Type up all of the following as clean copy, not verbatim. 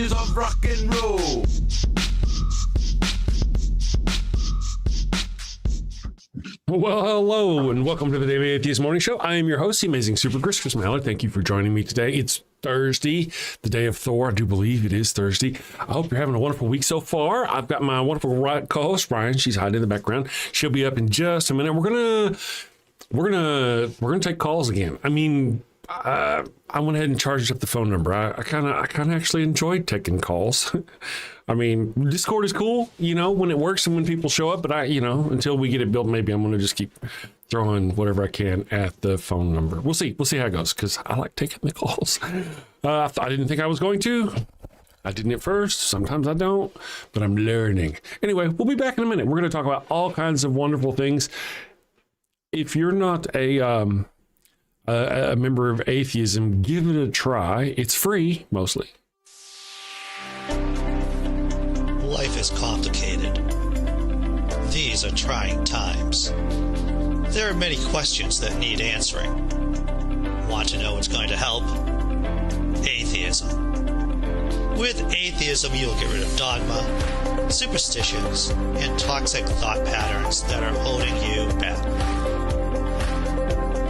ideologies of rock and roll. Well, hello, and welcome to the Daily Atheist Morning Show. I am your host, the amazing Super Chris Mallard. Thank you for joining me today. It's Thursday, the day of Thor. I do believe it is Thursday. I hope you're having a wonderful week so far. I've got my wonderful co-host, Brian. She's hiding in the background. She'll be up in just a minute. We're gonna take calls again. I mean, I went ahead and charged up the phone number. I kind of actually enjoyed taking calls. I mean, Discord is cool, you know, when it works and when people show up. But until we get it built, maybe I'm going to just keep throwing whatever I can at the phone number. We'll see how it goes, because I like taking the calls. I didn't think I was going to. I didn't at first. Sometimes I don't, but I'm learning. Anyway, we'll be back in a minute. We're going to talk about all kinds of wonderful things. If you're not a member of Atheism, give it a try. It's free, mostly. Life is complicated. These are trying times. There are many questions that need answering. Want to know what's going to help? Atheism. With atheism, you'll get rid of dogma, superstitions, and toxic thought patterns that are holding you back.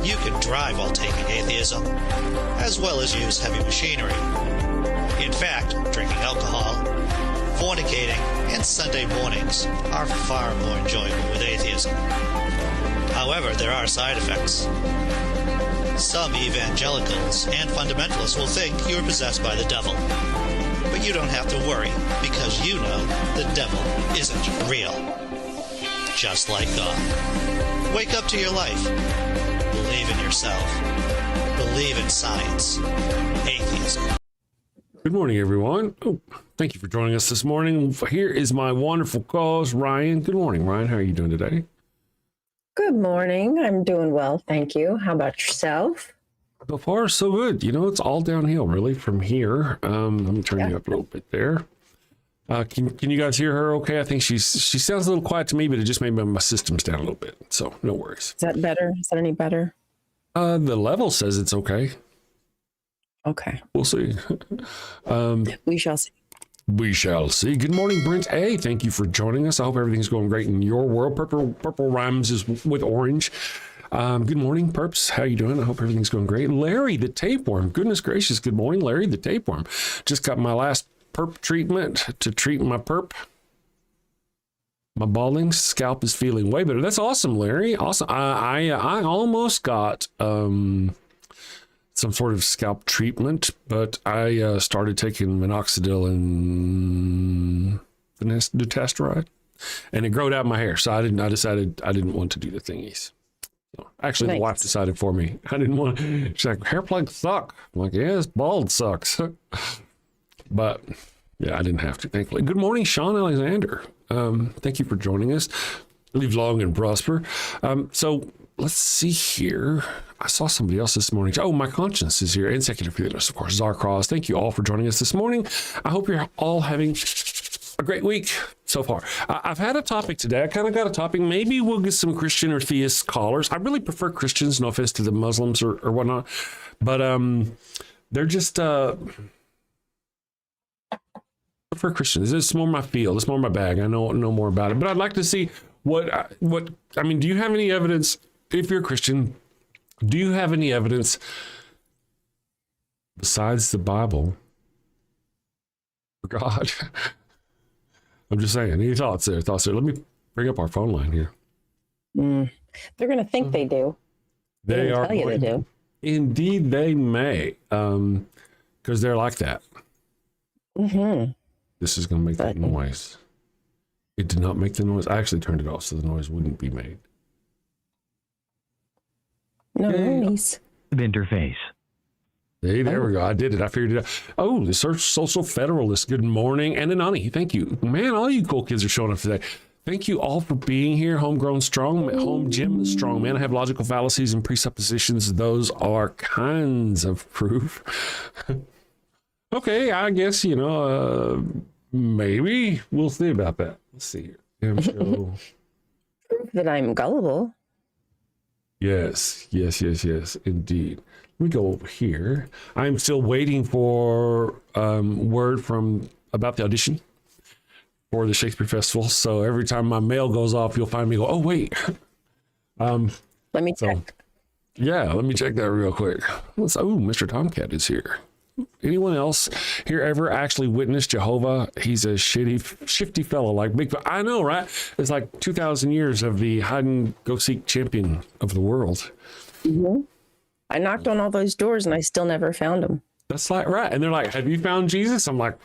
You can drive while taking atheism, as well as use heavy machinery. In fact, drinking alcohol, fornicating, and Sunday mornings are far more enjoyable with atheism. However, there are side effects. Some evangelicals and fundamentalists will think you are possessed by the devil. But you don't have to worry, because you know the devil isn't real. Just like God. Wake up to your life. Believe in yourself. Believe in science. Atheism. Good morning, everyone. Oh, thank you for joining us this morning. Here is my wonderful co-host, Ryan. Good morning, Ryan. How are you doing today? Good morning. I'm doing well, thank you. How about yourself? So far, so good. You know, it's all downhill, really, from here. Let me turn you up a little bit there. Can you guys hear her okay? I think she sounds a little quiet to me, but it just made my system's down a little bit. So no worries. Is that better? Is that any better? The level says it's okay. Okay. We'll see. We shall see. We shall see. Good morning, Brent A. Thank you for joining us. I hope everything's going great in your world. Purple rhymes is with orange. Good morning, Perps. How you doing? I hope everything's going great. Larry, the tapeworm. Goodness gracious. Good morning, Larry, the tapeworm. Just got my last perp treatment to treat my perp. My balding scalp is feeling way better. That's awesome, Larry. Awesome. I almost got some sort of scalp treatment, but I started taking minoxidil and dutasteride, and it growed out my hair. So I decided I didn't want to do the thingies. So actually, nice. The wife decided for me. I didn't want. She's like, hair plugs suck. I'm like, yes, bald sucks. But yeah, I didn't have to, thankfully. Good morning, Sean Alexander. Thank you for joining us. Live long and prosper. So let's see here. I saw somebody else this morning. Oh, my conscience is here. And secular fearless, of course, Zarcross. Thank you all for joining us this morning. I hope you're all having a great week so far. I've had a topic today. I kind of got a topic. Maybe we'll get some Christian or theist callers. I really prefer Christians, no offense to the Muslims or whatnot. But they're just... for Christians. It's more my field. It's more my bag. I know more about it. But I'd like to see what I mean, do you have any evidence, if you're a Christian, do you have any evidence besides the Bible for God? I'm just saying, any thoughts there? Let me bring up our phone line here. They're going to think they do. They are. Tell you they do. Indeed, they may, because they're like that. Mm-hmm. This is going to make that noise. It did not make the noise. I actually turned it off so the noise wouldn't be made. No worries. Interface. Hey, there we go. I did it. I figured it out. Oh, the Social Federalist. Good morning. And Anani, thank you. Man, all you cool kids are showing up today. Thank you all for being here. Homegrown strong, home gym strong man. I have logical fallacies and presuppositions. Those are kinds of proof. Okay, I guess, maybe we'll see about that. Let's see here. Proof that I'm gullible. Yes, indeed. Let me go over here. I'm still waiting for word from about the audition for the Shakespeare Festival. So every time my mail goes off, you'll find me go, oh, wait. Let me check. Yeah, let me check that real quick. Mr. Tomcat is here. Anyone else here ever actually witnessed Jehovah? He's a shifty fellow like Bigfoot. I know, right? It's like 2,000 years of the hide and go seek champion of the world. Mm-hmm. I knocked on all those doors and I still never found him. That's like, right. And they're like, have you found Jesus? I'm like,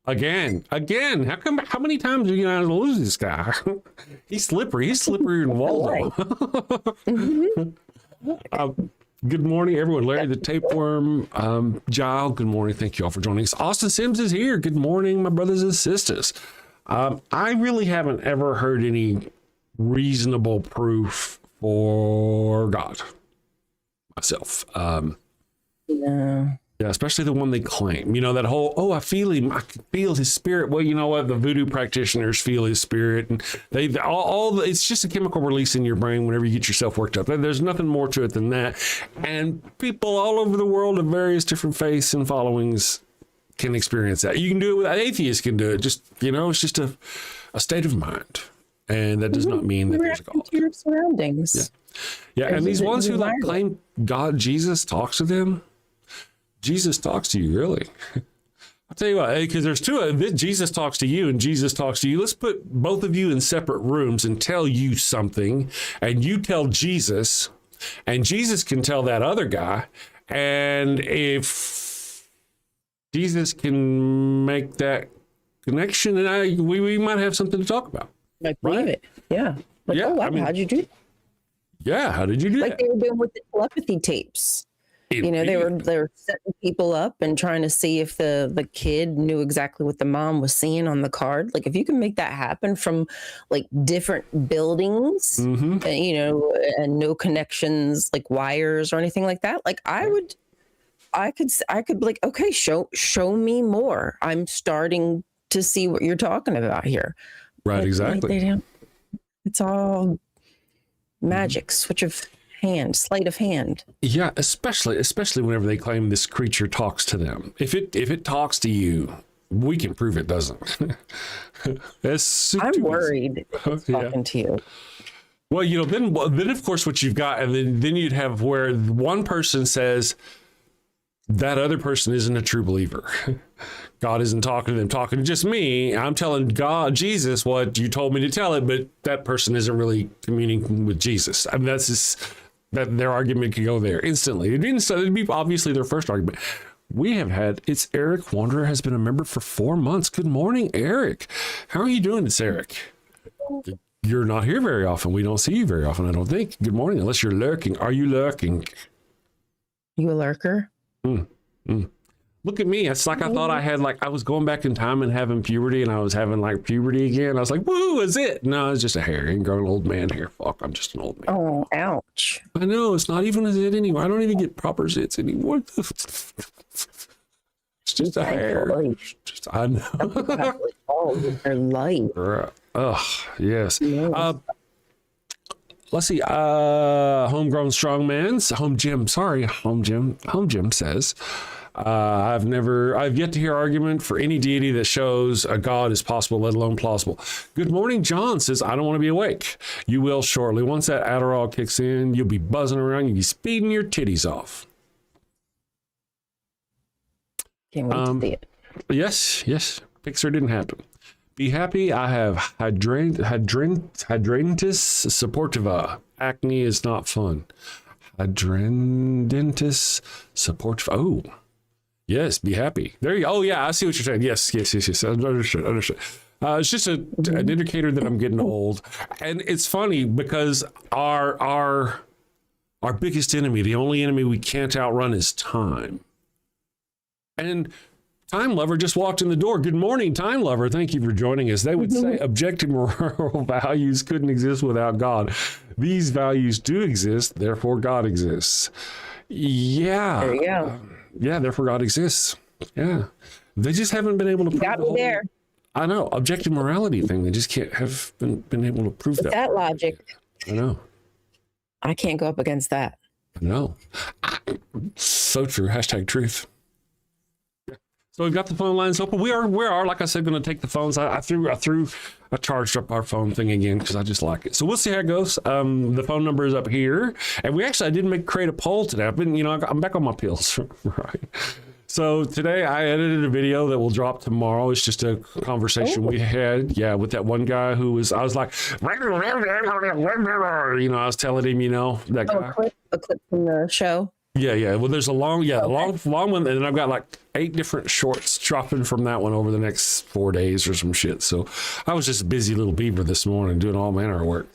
again. How many times are you going to lose this guy? He's slippery. He's slipperier than Waldo. Mm-hmm. Good morning, everyone. Larry the Tapeworm, Giles, good morning. Thank you all for joining us. Austin Sims is here. Good morning, my brothers and sisters. I really haven't ever heard any reasonable proof for God myself. No. Yeah, especially the one they claim. You know, that whole, I feel him. I can feel his spirit. Well, you know what? The voodoo practitioners feel his spirit. And it's just a chemical release in your brain whenever you get yourself worked up. There's nothing more to it than that. And people all over the world of various different faiths and followings can experience that. You can do it with atheists can do it. Just, it's just a state of mind. And that does not mean that there's a God. To your surroundings. Yeah. And these ones who claim God, Jesus talks to them. Jesus talks to you, really. I'll tell you what, because there's two. Jesus talks to you and Jesus talks to you. Let's put both of you in separate rooms and tell you something, and you tell Jesus, and Jesus can tell that other guy. And if Jesus can make that connection, and we might have something to talk about. I believe it. Yeah. Like, yeah. Wow, how'd you do that? Yeah. How did you do that? Like they were doing with the telepathy tapes. They were setting people up and trying to see if the kid knew exactly what the mom was seeing on the card. Like if you can make that happen from like different buildings, and no connections, like wires or anything like that. Like I could be like, okay, show me more. I'm starting to see what you're talking about here. Right. But exactly. It's all magic, sleight of hand. Yeah, especially whenever they claim this creature talks to them. If it talks to you, we can prove it doesn't. I'm worried it's talking to you. Well, then of course what you've got, and then you'd have where one person says that other person isn't a true believer. God isn't talking to them, talking to just me. I'm telling God, Jesus, what you told me to tell it, but that person isn't really communing with Jesus. I mean, that's just that their argument could go there instantly. It'd be obviously their first argument. It's Eric Wanderer has been a member for 4 months. Good morning, Eric. How are you doing? It's Eric. You're not here very often. We don't see you very often, I don't think. Good morning, unless you're lurking. Are you lurking? You a lurker? Look at me. It's like I thought I was going back in time and having puberty, and I was having like puberty again. I was like, woo, is it? No, it's just a hair. Ingrown old man hair. Fuck, I'm just an old man. Oh, ouch. I know. It's not even a zit anymore. I don't even get proper zits anymore. It's just a hair. I know. Oh, they're light. Oh, yes. Let's see. Homegrown strongman's home gym says, I've yet to hear argument for any deity that shows a God is possible, let alone plausible. Good morning, John says, I don't want to be awake. You will shortly. Once that Adderall kicks in, you'll be buzzing around. You'll be speeding your titties off. Can't wait to see it. Yes. Pixar didn't happen. Be happy. I have hydrantis supportiva. Acne is not fun. Hydrantis supportiva. Oh, yes. Be happy. There you go. Oh, yeah. I see what you're saying. Yes. Understood. It's just an indicator that I'm getting old. And it's funny because our biggest enemy, the only enemy we can't outrun, is time. And Time Lover just walked in the door. Good morning, Time Lover. Thank you for joining us. They would say objective moral values couldn't exist without God. These values do exist, therefore God exists. Yeah. There you go. Yeah, therefore God exists. Yeah. They just haven't been able to prove got me there. I know, objective morality thing. They just can't have been able to prove that logic. I know. I can't go up against that. No. So true. Hashtag truth. So we've got the phone lines open. We are, like I said, going to take the phones. I charged up our phone thing again because I just like it. So we'll see how it goes. The phone number is up here, and I didn't create a poll today. I'm back on my pills, right? So today I edited a video that will drop tomorrow. It's just a conversation we had, with that one guy I was like, I was telling him, that guy. A clip from the show. Yeah. Well, there's a long one, and I've got like 8 different shorts dropping from that one over the next 4 days or some shit. So I was just a busy little beaver this morning doing all manner of work.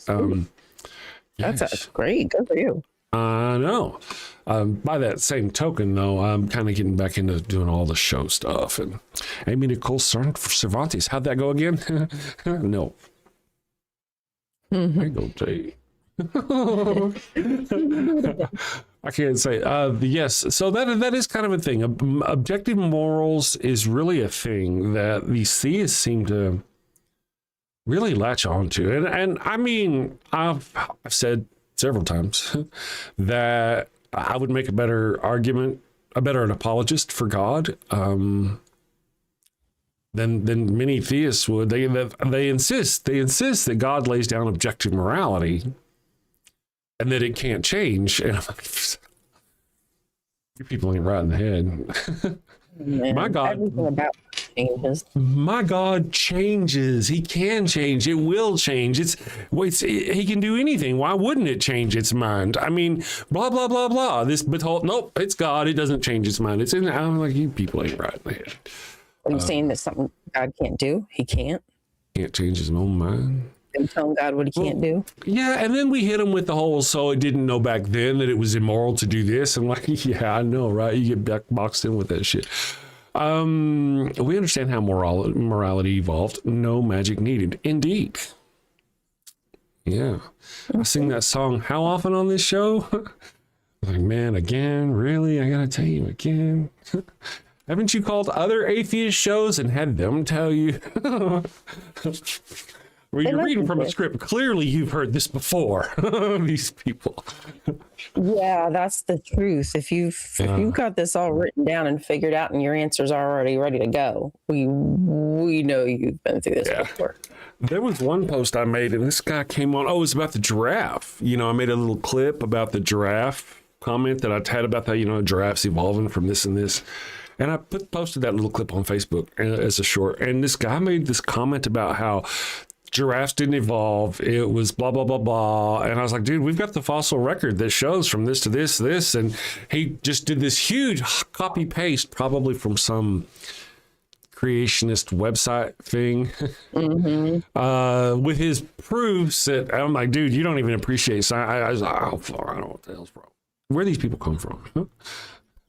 That's great. Good for you. I know. By that same token, though, I'm kind of getting back into doing all the show stuff. And Amy Nicole Cervantes, how'd that go again? No. I go Jay. I can't say. Yes. So that is kind of a thing. Objective morals is really a thing that these theists seem to really latch onto. And I mean, I've said several times that I would make a better an apologist for God than many theists would. They insist that God lays down objective morality and that it can't change. And I'm like, you people ain't right in the head. Man, my God, everything about changes. My God changes. He can change. It will change. He can do anything. Why wouldn't it change its mind? I mean, blah blah blah blah. Nope, it's God. It doesn't change its mind. I'm like, you people ain't right in the head. Are you saying that something God can't do? He can't change his own mind. And telling God what he can't do. Yeah, and then we hit him with the whole, so it didn't know back then that it was immoral to do this. I'm like, yeah, I know, right? You get boxed in with that shit. We understand how morality evolved. No magic needed. Indeed. Yeah. I sing that song how often on this show? Like, man, again? Really? I gotta tell you again? Haven't you called other atheist shows and had them tell you? Well, you're reading from a script. Clearly, you've heard this before. These people. Yeah, that's the truth. If you've got this all written down and figured out, and your answers are already ready to go, we know you've been through this before. There was one post I made, and this guy came on. Oh, it was about the giraffe. I made a little clip about the giraffe comment that I had about that. Giraffes evolving from this and this. And I posted that little clip on Facebook as a short. And this guy made this comment about how giraffes didn't evolve. It was blah, blah, blah, blah. And I was like, dude, we've got the fossil record that shows from this to this. And he just did this huge copy paste, probably from some creationist website thing, with his proofs that I'm like, dude, you don't even appreciate science. I was like, oh, I don't know what the hell's wrong. Where these people come from?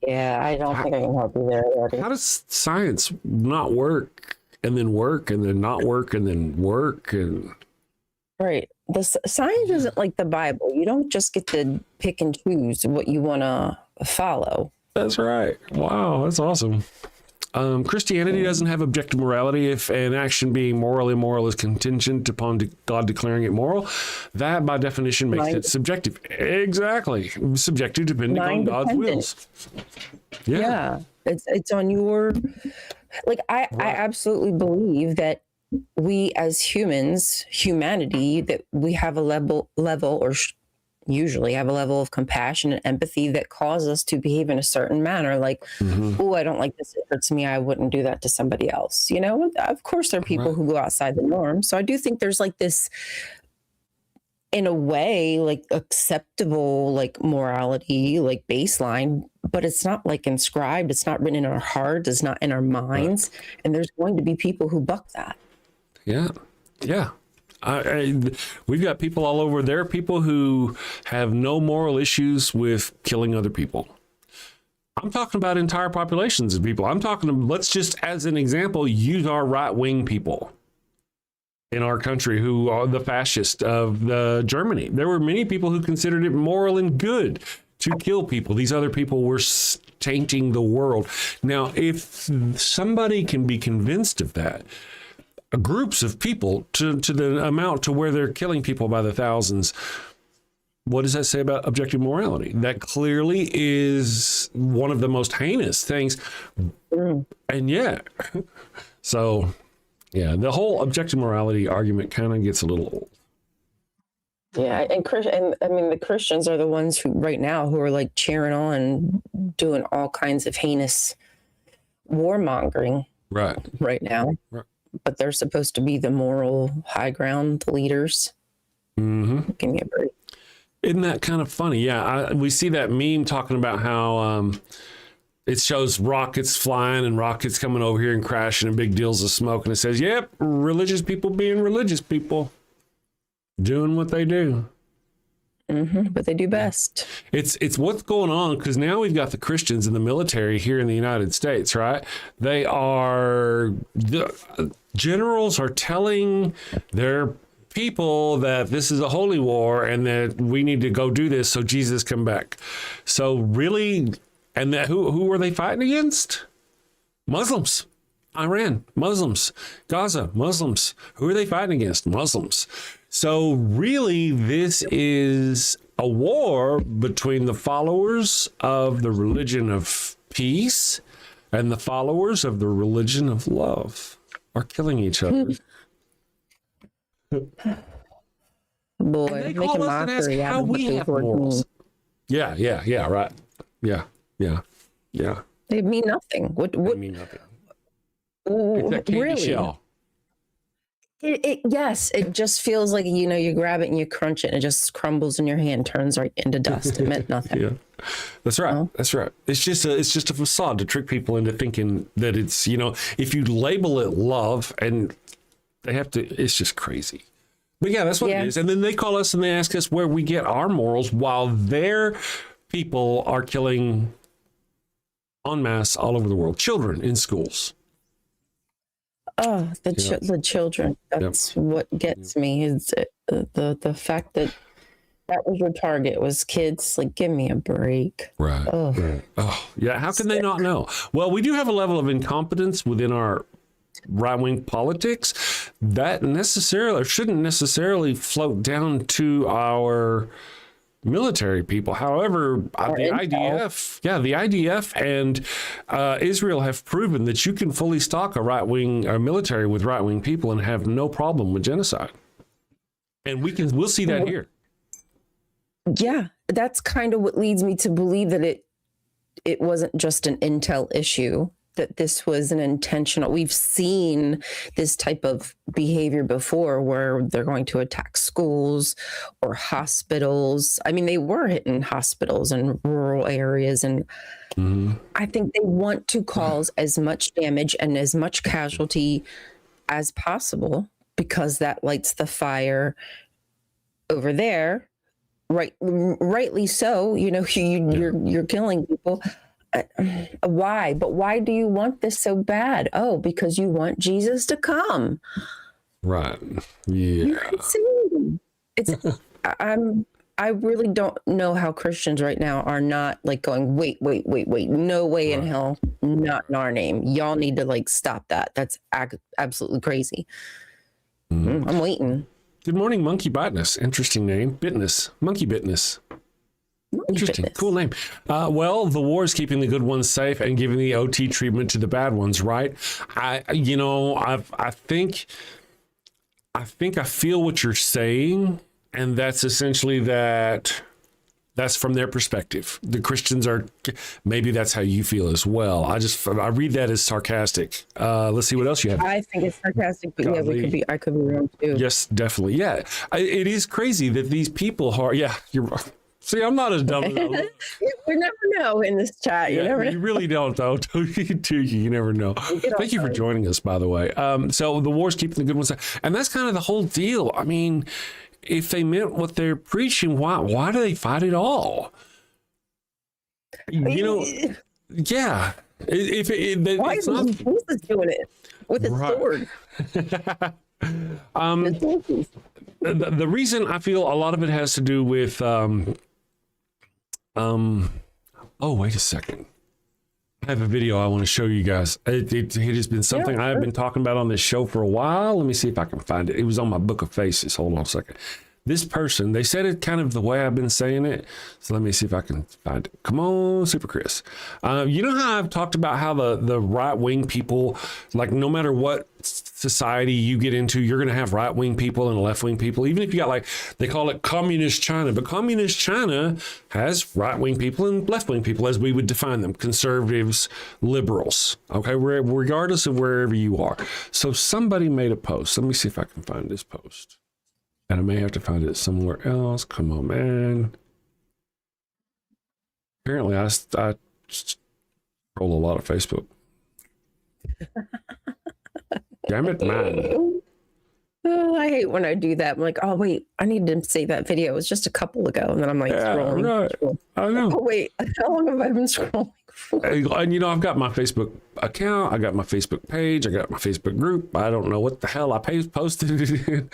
Yeah, I don't think I can help you there, Eddie. How does science not work and then work and then not work and then work? Right. The science isn't like the Bible. You don't just get to pick and choose what you want to follow. That's right. Wow, that's awesome. Christianity doesn't have objective morality. If an action being moral, immoral is contingent upon God declaring it moral, that by definition makes it subjective. Exactly. Subjective depending on God's wills. Yeah. It's on your, like, I absolutely believe that we as humanity, that we have a level or usually have a level of compassion and empathy that cause us to behave in a certain manner. Like, oh, I don't like this. It hurts me. I wouldn't do that to somebody else. Of course there are people who go outside the norm. So I do think there's like this, in a way, like acceptable, like morality, like baseline, but it's not like inscribed. It's not written in our hearts. It's not in our minds. And there's going to be people who buck that. Yeah. Yeah. We've got people all over there, people who have no moral issues with killing other people. I'm talking about entire populations of people. Let's just, as an example, use our right-wing people in our country who are the fascists of Germany. There were many people who considered it moral and good to kill people. These other people were tainting the world. Now, if somebody can be convinced of that, groups of people to the amount to where they're killing people by the thousands, what does that say about objective morality? That clearly is one of the most heinous things. And yet, so yeah, the whole objective morality argument kind of gets a little old. Yeah, and I mean the Christians are the ones who right now who are like cheering on, doing all kinds of heinous warmongering right now. Right. But they're supposed to be the moral high ground, the leaders. Mm-hmm. Give me a break. Isn't that kind of funny? Yeah, we see that meme talking about how it shows rockets flying and rockets coming over here and crashing and big deals of smoke. And it says, yep, religious people being religious people, doing what they do. Mm-hmm, but they do best. It's what's going on, because now we've got the Christians in the military here in the United States, right? The generals are telling their people that this is a holy war and that we need to go do this so Jesus come back. So really, and that who are they fighting against? Muslims. Iran, Muslims. Gaza, Muslims. Who are they fighting against? Muslims. So really, this is a war between the followers of the religion of peace and the followers of the religion of love are killing each other. Boy, and they make call a us and ask mockery how we have morals. Yeah, right. Yeah. They mean nothing. What? They mean nothing. It's that candy really? shell. Yes, it just feels like, you grab it and you crunch it and it just crumbles in your hand, turns right into dust. It meant nothing. Yeah, that's right. Oh. That's right. It's just a facade to trick people into thinking that it's, if you label it love, and they have to, it's just crazy. But yeah, that's what it is. And then they call us and they ask us where we get our morals while their people are killing en masse all over the world, children in schools. Oh, the children. That's what gets me, is the fact that was your target, was kids. Like, give me a break. Right. Oh, yeah. How can they not know? Well, we do have a level of incompetence within our right-wing politics that shouldn't necessarily float down to our military people. However, the IDF and Israel have proven that you can fully stock a military with right-wing people and have no problem with genocide. And we'll see that here. Yeah, that's kind of what leads me to believe that it wasn't just an intel issue, that this was an intentional. We've seen this type of behavior before where they're going to attack schools or hospitals. I mean, they were hitting hospitals in rural areas. And I think they want to cause as much damage and as much casualty as possible, because that lights the fire over there. Rightly so. You're killing people. Why? But why do you want this so bad? Oh, because you want Jesus to come. Right. Yeah. I really don't know how Christians right now are not like going, wait. No way in hell, not in our name. Y'all need to like stop that. That's absolutely crazy. I'm waiting. Good morning, Monkey Botness. Interesting name. Monkey Bitness. Interesting. Cool name. Well, the war is keeping the good ones safe and giving the OT treatment to the bad ones, right? I think I feel what you're saying, and that's essentially that's from their perspective. The Christians maybe that's how you feel as well. I read that as sarcastic. Let's see what else you have. I think it's sarcastic, but I could be wrong too. Yes, definitely. Yeah. It is crazy that these people are, you're right. See, I'm not as dumb as I look. We never know in this chat. You never know. You really don't, though. You never know. Thank you for joining us, by the way. So the war's keeping the good ones. And that's kind of the whole deal. I mean, if they meant what they're preaching, why do they fight at all? Yeah. Why is Jesus doing it with his sword? The reason I feel a lot of it has to do with oh, wait a second. I have a video I want to show you guys. It has been something I've been talking about on this show for a while. Let me see if I can find it. It was on my Book of Faces. Hold on a second. this person, they said it kind of the way I've been saying it. So let me see if I can find it. Come on, Super Chris. You know how I've talked about how the right-wing people, like no matter what society you get into, you're going to have right-wing people and left-wing people. Even if you got, like, they call it communist China, but communist China has right-wing people and left-wing people as we would define them, conservatives, liberals, okay, regardless of wherever you are. So somebody made a post. Let me see if I can find this post. And I may have to find it somewhere else. Come on, man. Apparently, I scroll a lot of Facebook. Damn it, man. Oh, I hate when I do that. I'm like, oh, wait, I need to save that video. It was just a couple ago. And then I'm like, scrolling. Right. I know. Oh, wait, how long have I been scrolling for? And, you know, I've got my Facebook account. I got my Facebook page. I got my Facebook group. I don't know what the hell I posted it in.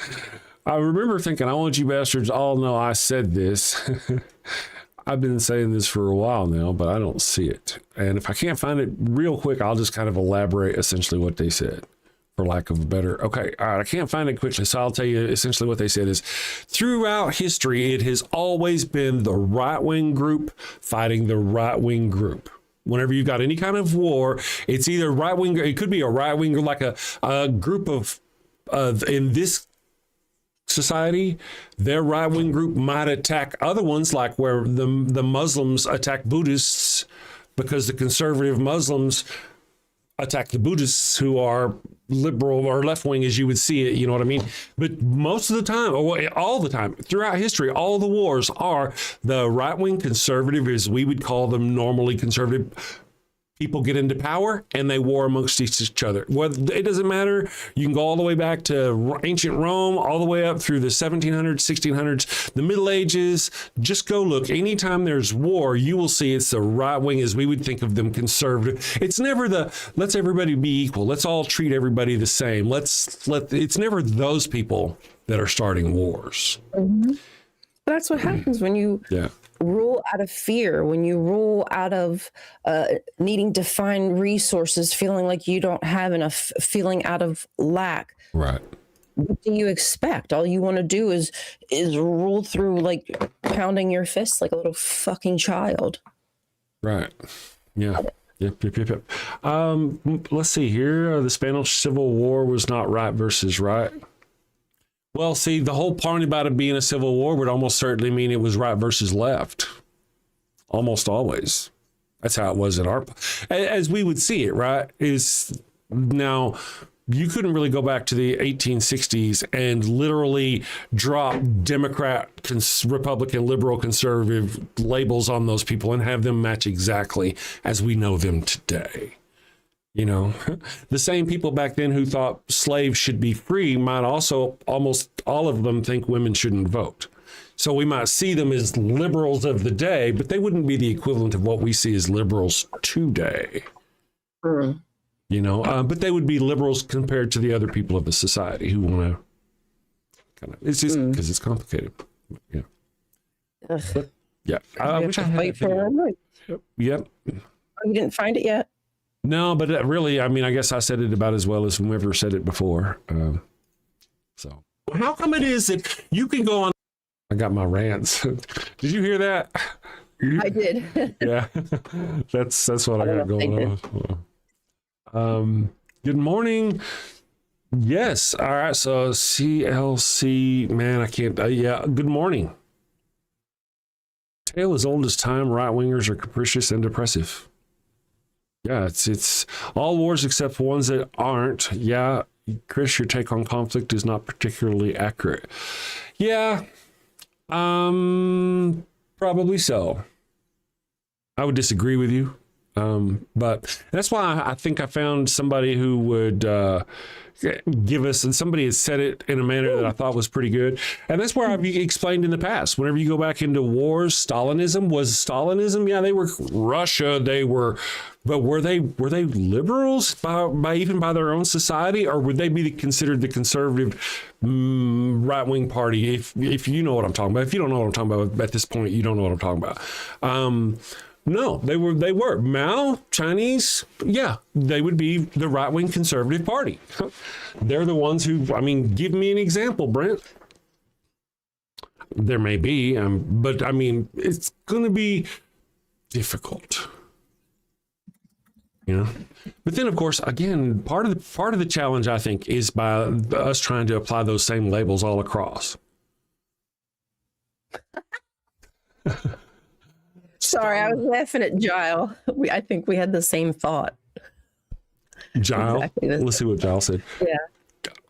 I remember thinking, I want you bastards all know I said this. I've been saying this for a while now, but I don't see it. And if I can't find it real quick, I'll just kind of elaborate essentially what they said, for lack of a better. Okay, all right, I can't find it quickly, so I'll tell you essentially what they said is, throughout history, it has always been the right-wing group fighting the right-wing group. Whenever you've got any kind of war, it's either right-wing, it could be a right-wing, like a group of in this society, their right-wing group might attack other ones, like where the Muslims attack Buddhists because the conservative Muslims attack the Buddhists who are liberal or left-wing, as you would see it, you know what I mean? But most of the time, or all the time, throughout history, all the wars are the right-wing conservative, as we would call them normally conservative, people get into power and they war amongst each other. Well, it doesn't matter. You can go all the way back to ancient Rome, all the way up through the 1700s, 1600s, the Middle Ages. Just go look. Anytime there's war, you will see it's the right wing, as we would think of them, conservative. It's never the let's everybody be equal. Let's all treat everybody the same. It's never those people that are starting wars. Mm-hmm. That's what happens when you rule out of fear, when you rule out of needing to find resources, feeling like you don't have enough, feeling out of lack. Right. What do you expect? All you want to do is rule through, like, pounding your fists like a little fucking child. Right. Yeah. Yep. Let's see here. The Spanish Civil War was not right versus right. Well, see, the whole point about it being a civil war would almost certainly mean it was right versus left. Almost always. That's how it was at as we would see it, right? Is now, you couldn't really go back to the 1860s and literally drop Democrat, Republican, liberal, conservative labels on those people and have them match exactly as we know them today. You know, the same people back then who thought slaves should be free might also, almost all of them, think women shouldn't vote. So we might see them as liberals of the day, but they wouldn't be the equivalent of what we see as liberals today. Mm. You know, but they would be liberals compared to the other people of the society who want to kind of, it's just because it's complicated. Yeah. But, yeah. I wish I had a video. Yep. Oh, you didn't find it yet? No, but really, I mean, I guess I said it about as well as whoever said it before. So how come it is that you can go on? I got my rants. Did you hear that? I did. Yeah, that's what I got going on. Good morning. Yes. All right. So CLC, man, I can't. Yeah. Good morning. Tale as old as time. Right wingers are capricious and depressive. Yeah, it's all wars except for ones that aren't. Yeah, Chris, your take on conflict is not particularly accurate. Yeah, probably so. I would disagree with you, but that's why I think I found somebody who would give us, and somebody had said it in a manner that I thought was pretty good. And that's where I've explained in the past, whenever you go back into wars, Stalinism, yeah, they were Russia, but were they liberals by their own society, or would they be considered the conservative right-wing party? If you know what I'm talking about. If you don't know what I'm talking about at this point, you don't know what I'm talking about. No, they were Mao, Chinese. Yeah, they would be the right-wing conservative party. They're the ones who, I mean, give me an example, Brent. There may be, but I mean, it's going to be difficult. You know, but then of course, again, part of the challenge, I think, is by us trying to apply those same labels all across. Sorry, I was laughing at Gile. I think we had the same thought. Gile, Exactly let's see what Gile said. Yeah,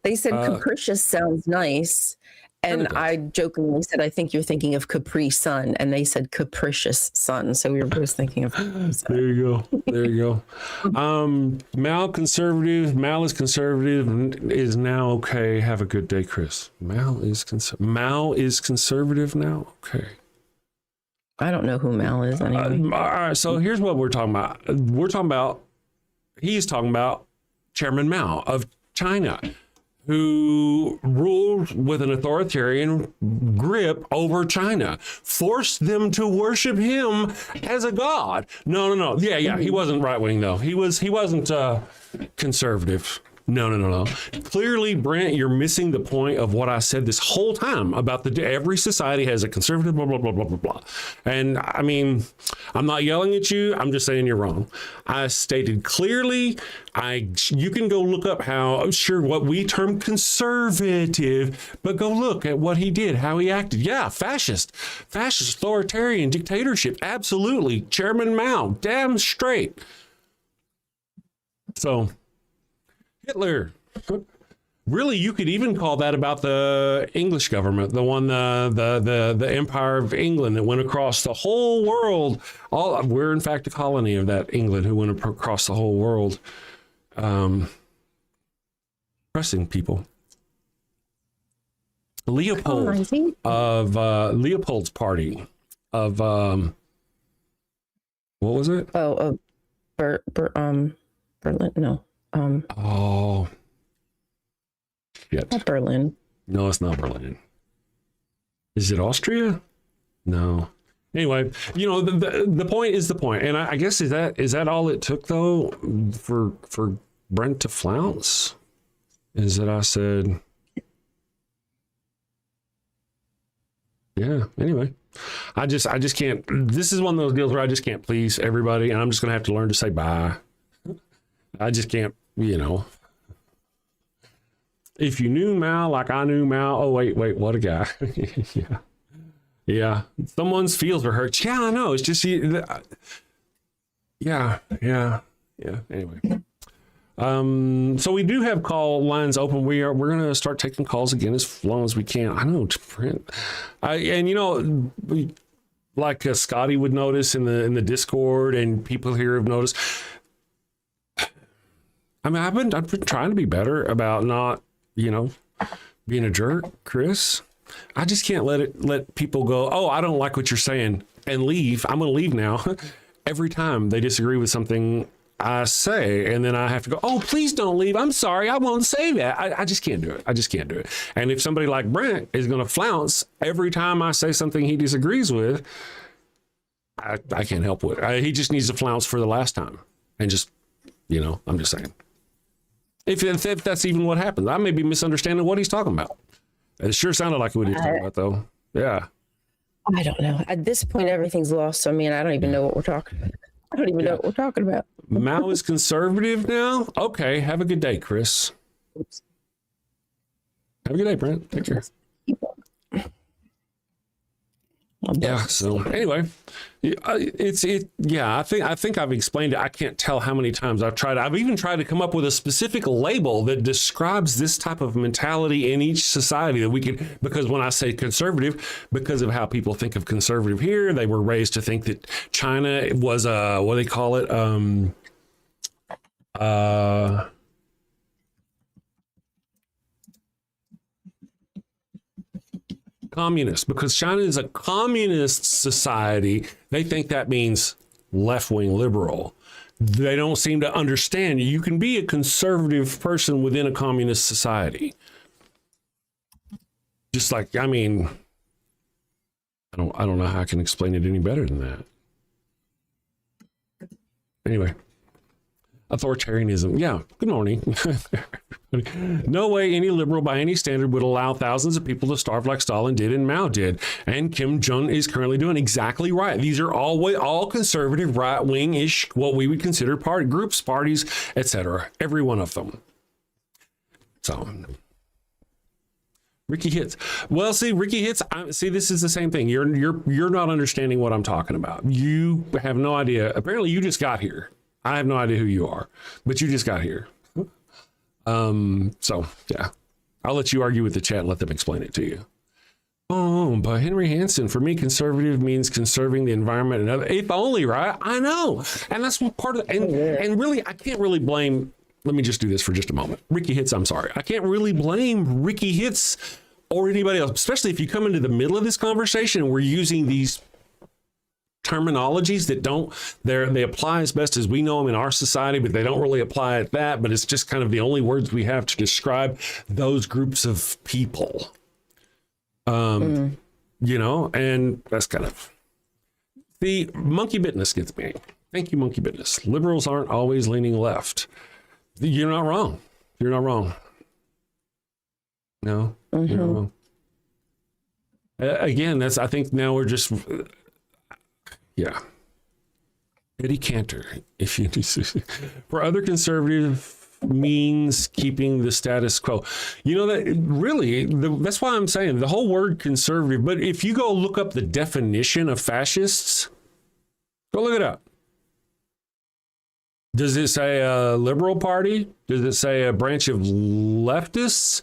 they said capricious sounds nice, and I jokingly said, I think you're thinking of Capri Sun, and they said capricious sun. So we were both thinking of There you go. There you go. Mal is conservative is now okay. Have a good day, Chris. Mal is conservative now. Okay. I don't know who Mal is anyway. All right, so here's what we're talking about. He's talking about Chairman Mao of China, who ruled with an authoritarian grip over China, forced them to worship him as a god. No. Yeah. He wasn't right wing though. He wasn't conservative. No. Clearly, Brent, you're missing the point of what I said this whole time about every society has a conservative, blah, blah, blah, blah, blah, blah. And I mean, I'm not yelling at you. I'm just saying you're wrong. I stated clearly, you can go look up what we term conservative, but go look at what he did, how he acted. Yeah, fascist, authoritarian dictatorship. Absolutely. Chairman Mao, damn straight. So, Hitler. Really, you could even call that about the English government, the one, the Empire of England that went across the whole world. We're in fact a colony of that England who went across the whole world, oppressing people. Leopold of Leopold's party of what was it? Berlin. No. Oh, shit. Not Berlin. No, it's not Berlin. Is it Austria? No. Anyway, the point is the point. And I guess is that all it took though for Brent to flounce? Is that I said, yeah, anyway. I just can't. This is one of those deals where I just can't please everybody, and I'm just gonna have to learn to say bye. I just can't, If you knew Mao like I knew Mao, oh, wait, what a guy. Yeah. Someone's feels were hurt. Yeah, I know. It's just, yeah. Anyway. So we do have call lines open. We're going to start taking calls again as long as we can. I know, Brent. Like Scotty would notice in the Discord, and people here have noticed. I mean, I've been trying to be better about not, being a jerk, Chris. I just can't let people go, oh, I don't like what you're saying, and leave. I'm going to leave now. Every time they disagree with something I say, and then I have to go, oh, please don't leave. I'm sorry. I won't say that. I just can't do it. And if somebody like Brent is going to flounce every time I say something he disagrees with, I can't help with it. He just needs to flounce for the last time. And just, I'm just saying. If that's even what happens, I may be misunderstanding what he's talking about. It sure sounded like what he was talking about, though. Yeah. I don't know. At this point, everything's lost. So, I mean, I don't even know what we're talking about. I don't even know what we're talking about. Mao is conservative now? Okay. Have a good day, Chris. Oops. Have a good day, Brent. Take care. Yeah. So anyway, I think I've explained it. I can't tell how many times I've even tried to come up with a specific label that describes this type of mentality in each society that we could, because when I say conservative, because of how people think of conservative here, they were raised to think that China was what do they call it? Communist, because China is a communist society. They think that means left-wing liberal. They don't seem to understand you can be a conservative person within a communist society. Just like, I mean, I don't know how I can explain it any better than that. Anyway, authoritarianism. Yeah. Good morning. No way any liberal by any standard would allow thousands of people to starve like Stalin did and Mao did, and Kim Jong is currently doing. Exactly right. These are all conservative, right-wing-ish, what we would consider groups, parties, etc. Every one of them. So, Ricky Hits. Well, see, Ricky Hits. See, this is the same thing. You're not understanding what I'm talking about. You have no idea. Apparently, you just got here. I have no idea who you are, but you just got here. So yeah, I'll let you argue with the chat and let them explain it to you. Oh, but Henry Hansen, for me, conservative means conserving the environment and other. If only, right? I know, and that's what part of the, and really, I can't really blame. Let me just do this for just a moment. Ricky Hits. I'm sorry, I can't really blame Ricky Hits or anybody else, especially if you come into the middle of this conversation and we're using these terminologies that they apply as best as we know them in our society, but they don't really apply at that, but it's just kind of the only words we have to describe those groups of people. You know, and that's kind of the monkey bitness gets me. Thank you, monkey bitness. Liberals aren't always leaning left. You're not wrong. You're not wrong. No, you're not wrong. Again, I think now we're just, yeah. Eddie Cantor, if you for other conservative means keeping the status quo. You know, that really, that's why I'm saying the whole word conservative, but if you go look up the definition of fascists, go look it up. Does it say a liberal party? Does it say a branch of leftists?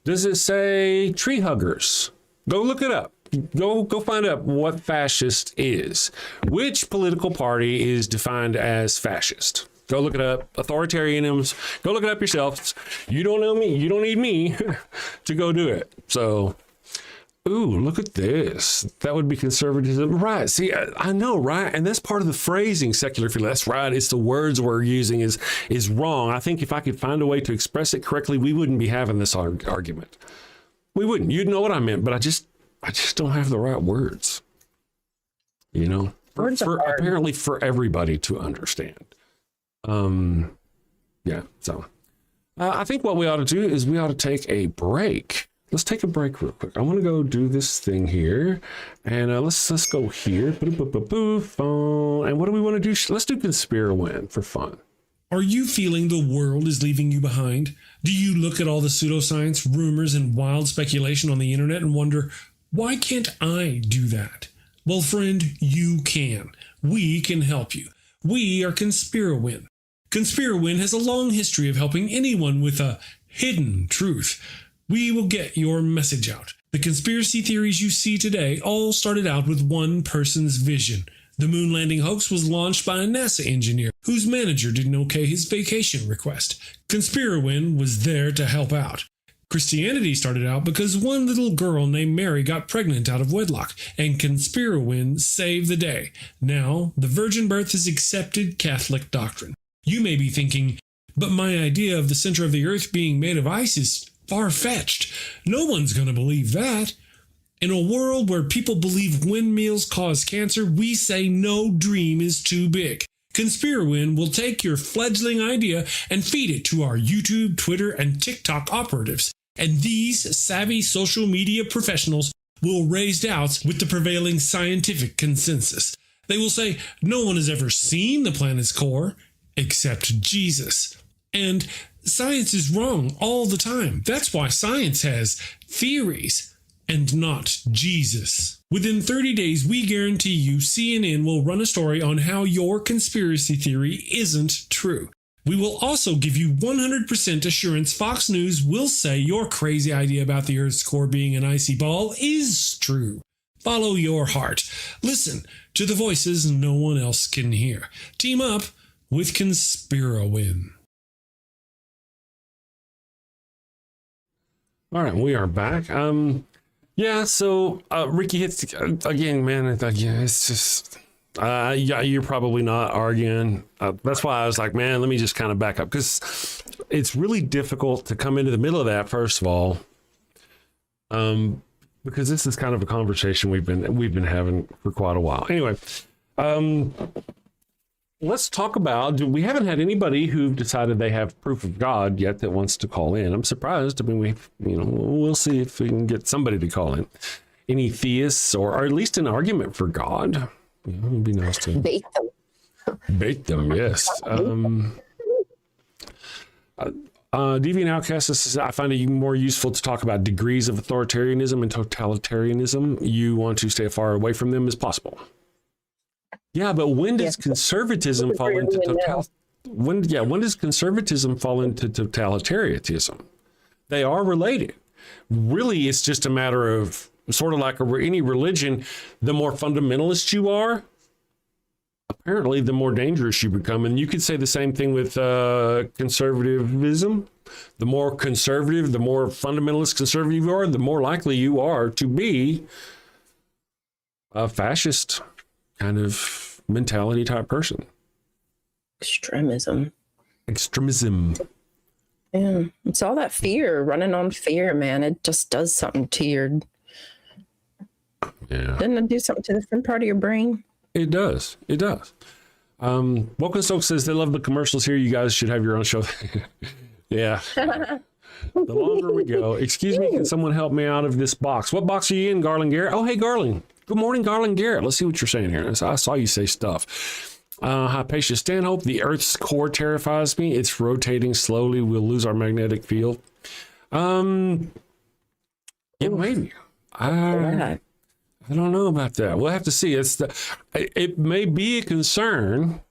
Does it say tree huggers? Go look it up. Go find out what fascist is. Which political party is defined as fascist? Go look it up. Authoritarianism. Go look it up yourself. You don't know me. You don't need me to go do it. So, ooh, look at this. That would be conservatism. Right. See, I know, right? And that's part of the phrasing, secular feeling. That's right. It's the words we're using is wrong. I think if I could find a way to express it correctly, we wouldn't be having this argument. We wouldn't. You'd know what I meant, but I just don't have the right words. You know, apparently for everybody to understand. Yeah. So I think what we ought to do is we ought to take a break. Let's take a break real quick. I want to go do this thing here, and let's go here. And what do we want to do? Let's do Conspirowin for fun. Are you feeling the world is leaving you behind? Do you look at all the pseudoscience, rumors, and wild speculation on the internet and wonder, why can't I do that? Well, friend, you can. We can help you. We are Conspirowin. Conspirowin has a long history of helping anyone with a hidden truth. We will get your message out. The conspiracy theories you see today all started out with one person's vision. The moon landing hoax was launched by a NASA engineer whose manager didn't okay his vacation request. Conspirowin was there to help out. Christianity started out because one little girl named Mary got pregnant out of wedlock, and Conspirowin saved the day. Now, the virgin birth is accepted Catholic doctrine. You may be thinking, but my idea of the center of the earth being made of ice is far-fetched. No one's going to believe that. In a world where people believe windmills cause cancer, we say no dream is too big. Conspirowin will take your fledgling idea and feed it to our YouTube, Twitter, and TikTok operatives. And these savvy social media professionals will raise doubts with the prevailing scientific consensus. They will say no one has ever seen the planet's core except Jesus. And science is wrong all the time. That's why science has theories and not Jesus. Within 30 days, we guarantee you CNN will run a story on how your conspiracy theory isn't true. We will also give you 100% assurance Fox News will say your crazy idea about the Earth's core being an icy ball is true. Follow your heart. Listen to the voices no one else can hear. Team up with Conspirowin. All right, we are back. Yeah, so Ricky Hits again, man. It's just you're probably not arguing. That's why I was like, man, let me just kind of back up, because it's really difficult to come into the middle of that. First of all, because this is kind of a conversation we've been having for quite a while. Anyway, let's talk about, we haven't had anybody who've decided they have proof of God yet that wants to call in. I'm surprised. I mean, we'll see if we can get somebody to call in. Any theists or at least an argument for God. It'd be nice to Bait them. Bait them, yes. Deviant Outcast says, I find it more useful to talk about degrees of authoritarianism and totalitarianism. You want to stay as far away from them as possible. Yeah, but when does conservatism fall into when does conservatism fall into totalitarianism? They are related. Really, it's just a matter of sort of like any religion. The more fundamentalist you are, apparently, the more dangerous you become. And you could say the same thing with conservatism. The more conservative, the more fundamentalist conservative you are, the more likely you are to be a fascist kind of mentality type person. Extremism. Yeah. It's all that fear, running on fear, man. It just does something to your... Yeah. Doesn't it do something to the front part of your brain? It does. Woken Stokes says they love the commercials here. You guys should have your own show. Yeah. The longer we go. Excuse me, can someone help me out of this box? What box are you in, Garland Garrett? Oh, hey, Garland. Good morning, Garland Garrett. Let's see what you're saying here. I saw you say stuff. Hypatia Stanhope, the Earth's core terrifies me. It's rotating slowly. We'll lose our magnetic field. Yeah, maybe. I don't know about that. We'll have to see. It may be a concern.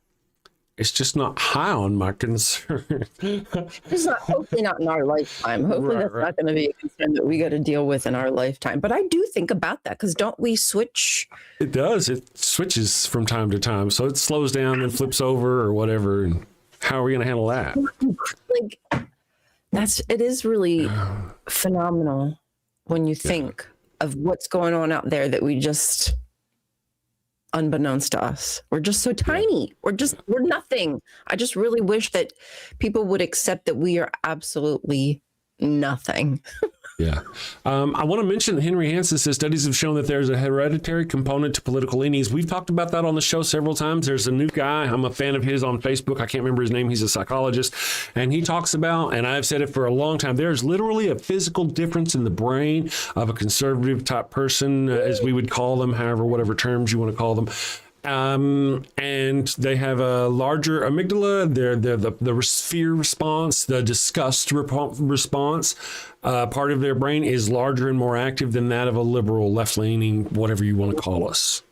It's just not high on my concern. It's not, hopefully not in our lifetime. Hopefully that's not going to be a concern that we got to deal with in our lifetime. But I do think about that because don't we switch? It does. It switches from time to time. So it slows down and flips over or whatever. And how are we going to handle that? Like it is really phenomenal when you think of what's going on out there that we just, unbeknownst to us, we're just so tiny. We're nothing. I just really wish that people would accept that we are absolutely nothing. Yeah. I want to mention that Henry Hansen says studies have shown that there's a hereditary component to political leanings. We've talked about that on the show several times. There's a new guy. I'm a fan of his on Facebook. I can't remember his name. He's a psychologist. And he talks about, and I've said it for a long time, there's literally a physical difference in the brain of a conservative type person, as we would call them, however, whatever terms you want to call them. And they have a larger amygdala. The fear response, the disgust response, part of their brain is larger and more active than that of a liberal, left-leaning, whatever you want to call us.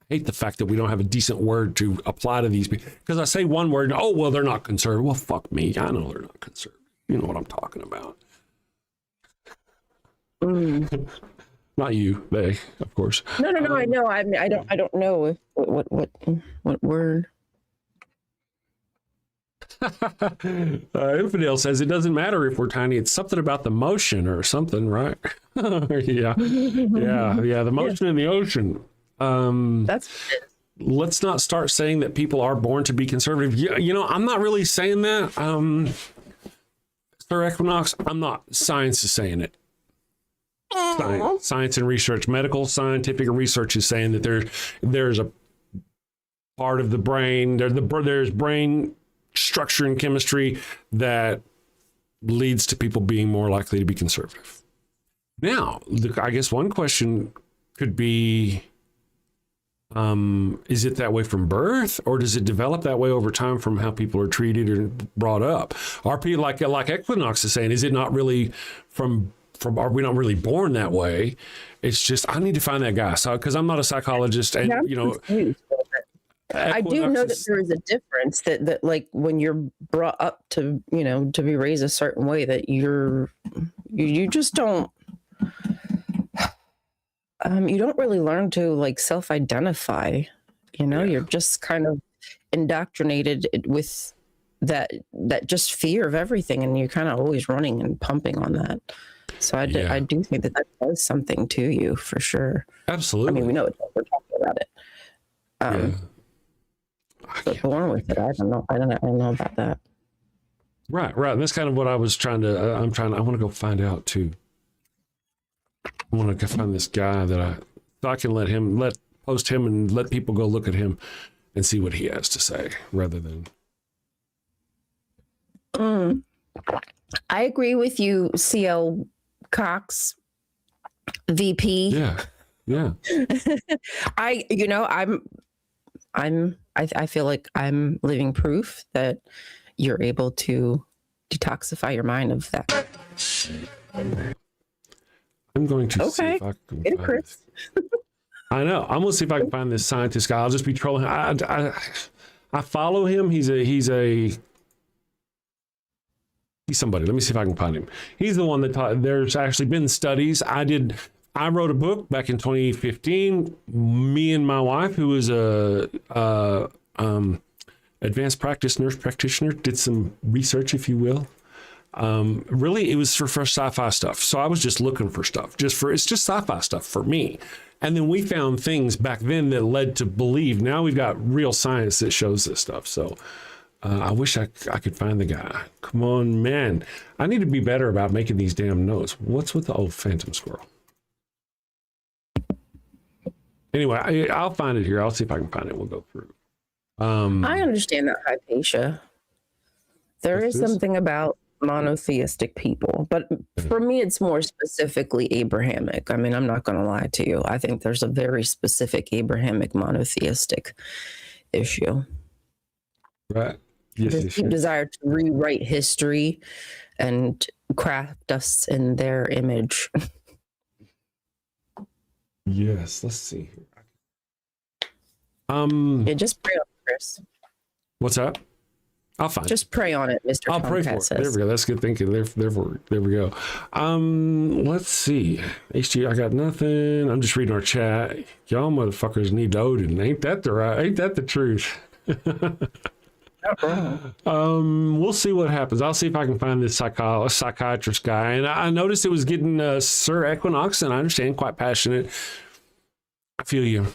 I hate the fact that we don't have a decent word to apply to these people. Because I say one word, and, oh, well, they're not conservative. Well, fuck me. I know they're not conservative. You know what I'm talking about. Not you, they, of course. No. I know. I mean, I don't know if, what word. Infidel says it doesn't matter if we're tiny. It's something about the motion or something, right? Yeah. The motion in the ocean. Let's not start saying that people are born to be conservative. You know, I'm not really saying that. Sir Equinox, I'm not. Science is saying it. Science and research, medical scientific research is saying that there's a part of the brain, there's brain structure and chemistry that leads to people being more likely to be conservative. Now, I guess one question could be, is it that way from birth, or does it develop that way over time from how people are treated or brought up? Are people like Equinox is saying, is it not really from are we not really born that way? It's just, I need to find that guy. So, because I'm not a psychologist, and I do know that there is a difference that like when you're brought up to, to be raised a certain way, that you just don't, you don't really learn to like self-identify, you're just kind of indoctrinated with that just fear of everything. And you're kind of always running and pumping on that. So I do think that does something to you for sure. Absolutely. I mean, we know it. We're talking about it. But born with it, I don't know about that. Right. That's kind of what I was trying to. I want to go find out too. I want to find this guy that I can post him and let people go look at him and see what he has to say rather than. I agree with you, CL Cox, VP. Yeah. I feel like I'm living proof that you're able to detoxify your mind of that. I'm going to see if I can Get it, find Chris. this. I know. I'm going to see if I can find this scientist guy. I'll just be trolling. I follow him. He's somebody. Let me see if I can find him. He's the one that taught. There's actually been studies. I wrote a book back in 2015. Me and my wife, who was a advanced practice nurse practitioner, did some research, if you will. Really, it was for sci-fi stuff. So I was just looking for stuff. It's just sci-fi stuff for me. And then we found things back then that led to believe. Now we've got real science that shows this stuff. So I wish I could find the guy. Come on, man. I need to be better about making these damn notes. What's with the old phantom squirrel? Anyway, I'll find it here. I'll see if I can find it. We'll go through. I understand that, Hypatia. There is something about monotheistic people, but for me, it's more specifically Abrahamic. I mean, I'm not going to lie to you. I think there's a very specific Abrahamic monotheistic issue. Right. Yes. Desire to rewrite history and craft us in their image. Yes, let's see here. Yeah, just pray on it, Chris. What's that? I'll find just pray on it, Mr. I'll pray for it. There we go. That's good thinking. There we go. Let's see. HG, I got nothing. I'm just reading our chat. Y'all motherfuckers need Odin. Ain't that the truth? We'll see what happens. I'll see if I can find this psychiatrist guy. And I noticed it was getting Sir Equinox, and I understand, quite passionate. I feel you.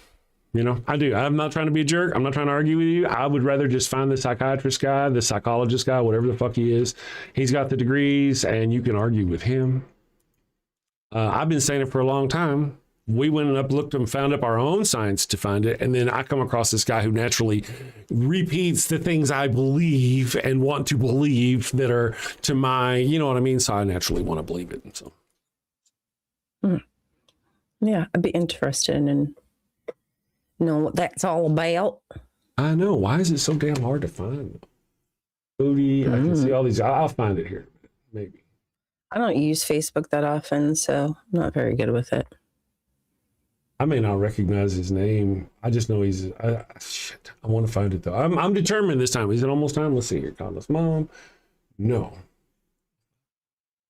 You know, I do. I'm not trying to be a jerk. I'm not trying to argue with you. I would rather just find the psychiatrist guy, the psychologist guy, whatever the fuck he is. He's got the degrees, and you can argue with him. I've been saying it for a long time. We went and looked and found up our own science to find it. And then I come across this guy who naturally repeats the things I believe and want to believe that are to my, you know what I mean? So I naturally want to believe it. And so. Yeah, I'd be interested in knowing what that's all about. I know. Why is it so damn hard to find? Booty. I can see all these. I'll find it here. Maybe. I don't use Facebook that often, so I'm not very good with it. I may not recognize his name. I just know he's. Shit. I want to find it though. I'm determined this time. Is it almost time? Let's see here. Condos mom. No.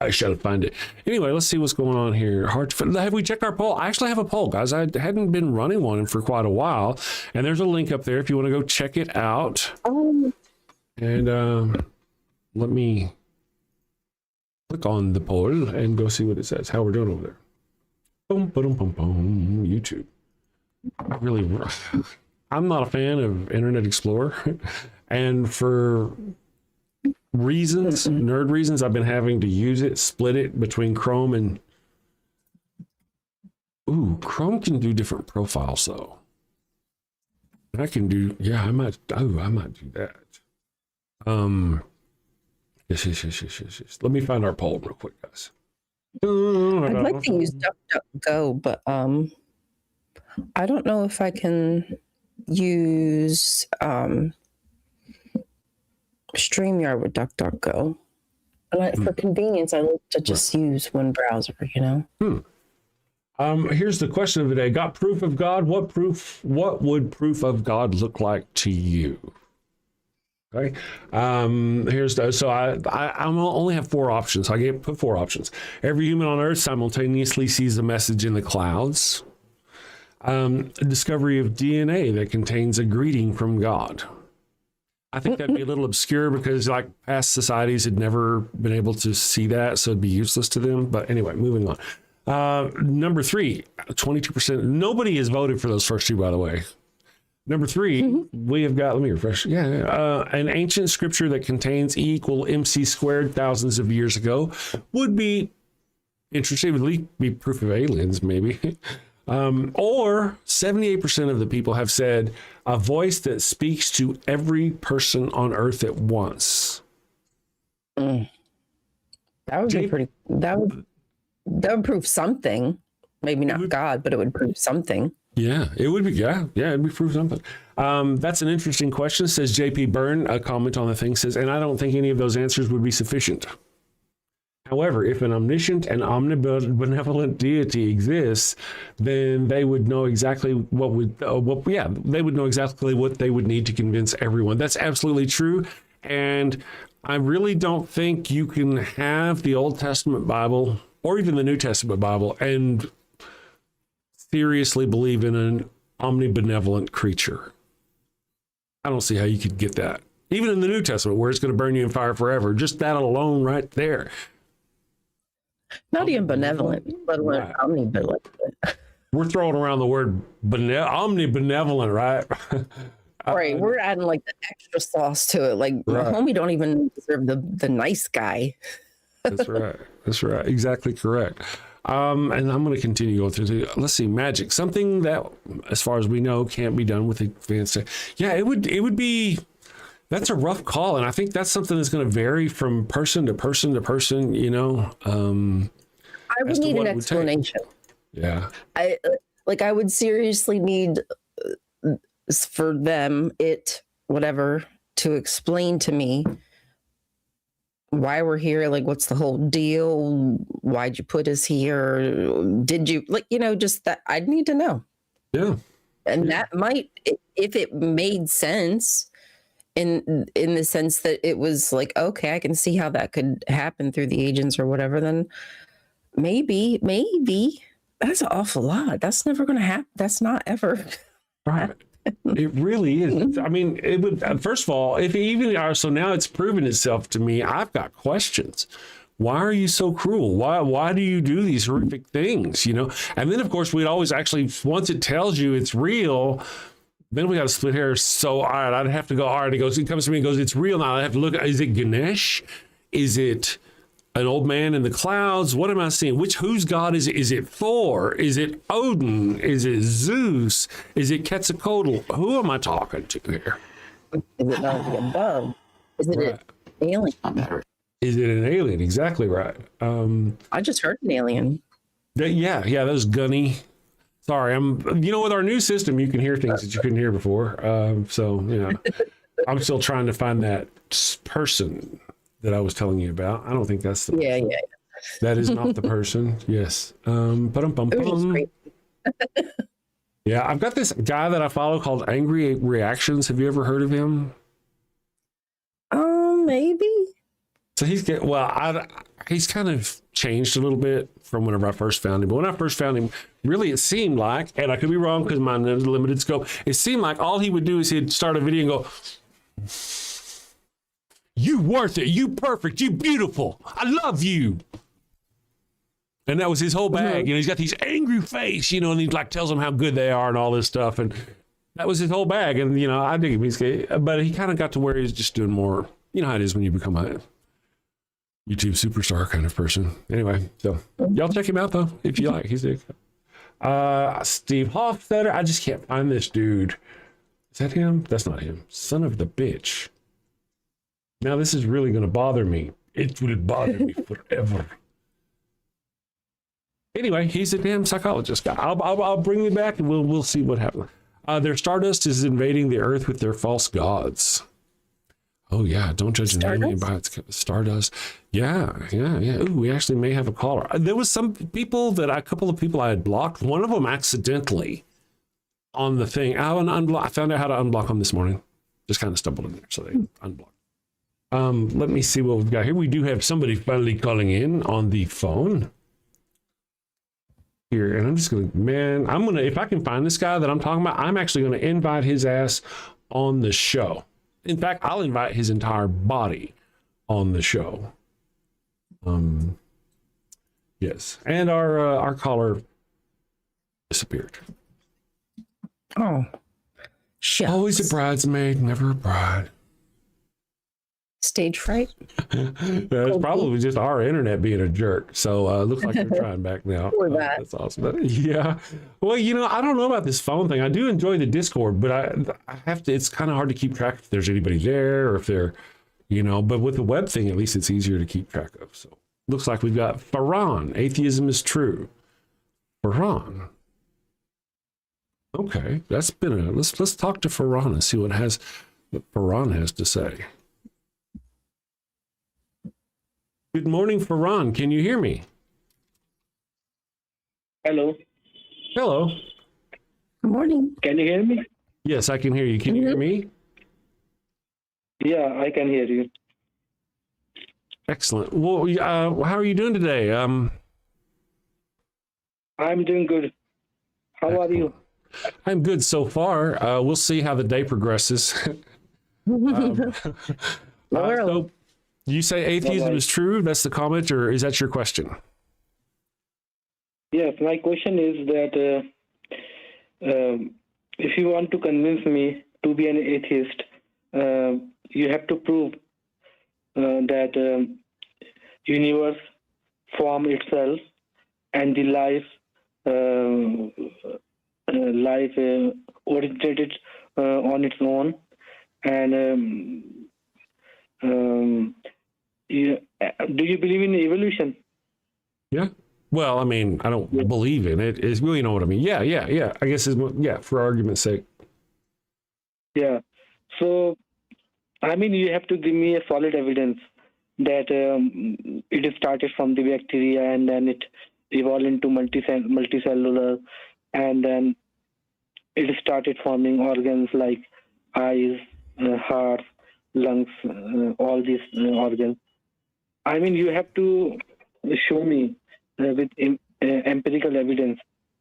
I should find it. Anyway, let's see what's going on here. Hard to find. Have we checked our poll? I actually have a poll, guys. I hadn't been running one for quite a while. And there's a link up there if you want to go check it out. And let me click on the poll and go see what it says. How we're doing over there. Boom, boom, boom, boom. YouTube. Really, I'm not a fan of Internet Explorer. And for reasons, nerd reasons, I've been having to use it, split it between Chrome and Chrome can do different profiles though. I can do, yeah, I might do that. Yes. Let me find our poll real quick, guys. I'd like to use DuckDuckGo, but I don't know if I can use StreamYard with DuckDuckGo. For convenience, I like to just use one browser, you know? Here's the question of the day. Got proof of God? What would proof of God look like to you? Okay. I only have 4 options. I put 4 options. Every human on earth simultaneously sees a message in the clouds. A discovery of DNA that contains a greeting from God. I think that'd be a little obscure because like past societies had never been able to see that, so it'd be useless to them. But anyway, moving on. Number 3, 22%. Nobody has voted for those first 2, by the way. Number 3, we have got, let me refresh. An ancient scripture that contains E = MC squared thousands of years ago would be interesting. Would be proof of aliens, maybe. Or 78% of the people have said a voice that speaks to every person on earth at once. That would be pretty. That would prove something. Maybe not God, but it would prove something. Yeah, it would be. Yeah, it'd be prove something. That's an interesting question, says JP Byrne. A comment on the thing says, and I don't think any of those answers would be sufficient. However, if an omniscient and omnibenevolent deity exists, then they would know exactly they would know exactly what they would need to convince everyone. That's absolutely true. And I really don't think you can have the Old Testament Bible or even the New Testament Bible and seriously believe in an omnibenevolent creature. I don't see how you could get that. Even in the New Testament, where it's going to burn you in fire forever. Just that alone right there. Not even benevolent, but right. Omnibenevolent. We're throwing around the word omnibenevolent, right? Right. We're adding like the extra sauce to it. Like, right. My homie don't even deserve the nice guy. That's right. That's right. Exactly correct. And I'm going to continue going through. Let's see, magic. Something that, as far as we know, can't be done with advanced. Yeah, it would be. That's a rough call, and I think that's something that's going to vary from person to person to person. You know, I would need an explanation. Yeah, I would seriously need for them to explain to me why we're here, like what's the whole deal, why'd you put us here, did you just that I'd need to know. Yeah, and that might, if it made sense in the sense that it was like, okay, I can see how that could happen through the agents or whatever, then maybe that's an awful lot. That's never going to happen. That's not ever right. It really is. I mean, it would, first of all, if even are, so now it's proven itself to me, I've got questions. Why are you so cruel? Why do you do these horrific things? You know? And then of course we'd always actually, once it tells you it's real, then we got to split hairs. So, all right, I'd have to go, all right, he comes to me and goes, it's real now. I have to look, is it Ganesh? Is it an old man in the clouds? What am I seeing? Whose God is it? Is it Thor? Is it Odin? Is it Zeus? Is it Quetzalcoatl? Who am I talking to here? Is it not the above? Is it an alien? Is it an alien? Exactly right. I just heard an alien. Yeah, that was Gunny. Sorry, with our new system, you can hear things that you couldn't hear before. I'm still trying to find that person that I was telling you about. I don't think that's the person. Yeah. That is not the person. Yes. Yeah, I've got this guy that I follow called Angry Reactions. Have you ever heard of him? Maybe. So he's kind of changed a little bit from whenever I first found him. But when I first found him, really it seemed like, and I could be wrong because my limited scope, it seemed like all he would do is he'd start a video and go, "You worth it, you perfect, you beautiful, I love you." And that was his whole bag. He's got these angry face, and he like tells them how good they are and all this stuff. And that was his whole bag. And, I dig him. But he kind of got to where he's just doing more, how it is when you become a YouTube superstar kind of person. Anyway, so y'all check him out though, if you like. He's Steve Hofstetter. I just can't find this dude. Is that him? That's not him. Son of the bitch. Now this is really going to bother me. It would bother me forever. Anyway, he's a damn psychologist guy. I'll bring you back and we'll see what happens. Their Stardust is invading the Earth with their false gods. Oh yeah, don't judge an alien by its Stardust. Yeah. Ooh, we actually may have a caller. There was a couple of people I had blocked. One of them accidentally on the thing. I found out how to unblock them this morning. Just kind of stumbled in there, so they unblocked. Let me see what we've got here. We do have somebody finally calling in on the phone here, and I'm just going to, if I can find this guy that I'm talking about, I'm actually going to invite his ass on the show. In fact, I'll invite his entire body on the show. Yes, and our caller disappeared. Oh, shucks. Always a bridesmaid, never a bride. Stage fright? That's probably just our internet being a jerk. So it looks like they're trying back now. Or that. That's awesome. Yeah. Well, I don't know about this phone thing. I do enjoy the Discord, but I have to, it's kind of hard to keep track if there's anybody there or if they're, but with the web thing, at least it's easier to keep track of. So looks like we've got Farhan. Atheism is true. Farhan. Okay. That's been let's talk to Farhan and see what Farhan has to say. Good morning, Farhan. Can you hear me? Hello. Hello. Good morning. Can you hear me? Yes, I can hear you. Can you hear me? Yeah, I can hear you. Excellent. Well, how are you doing today? I'm doing good. How are you? I'm good so far. We'll see how the day progresses. So you say atheism is true? That's the comment, or is that your question? Yes, my question is that if you want to convince me to be an atheist, you have to prove that universe form itself and the life originated on its own, and do you believe in evolution? Yeah. Well, I mean, I don't believe in it. It's really, you know what I mean? Yeah. I guess for argument's sake. Yeah. So, I mean, you have to give me a solid evidence that it is started from the bacteria and then it evolved into multicellular, and then it started forming organs like eyes, heart, lungs, all these organs. I mean, you have to show me with empirical evidence.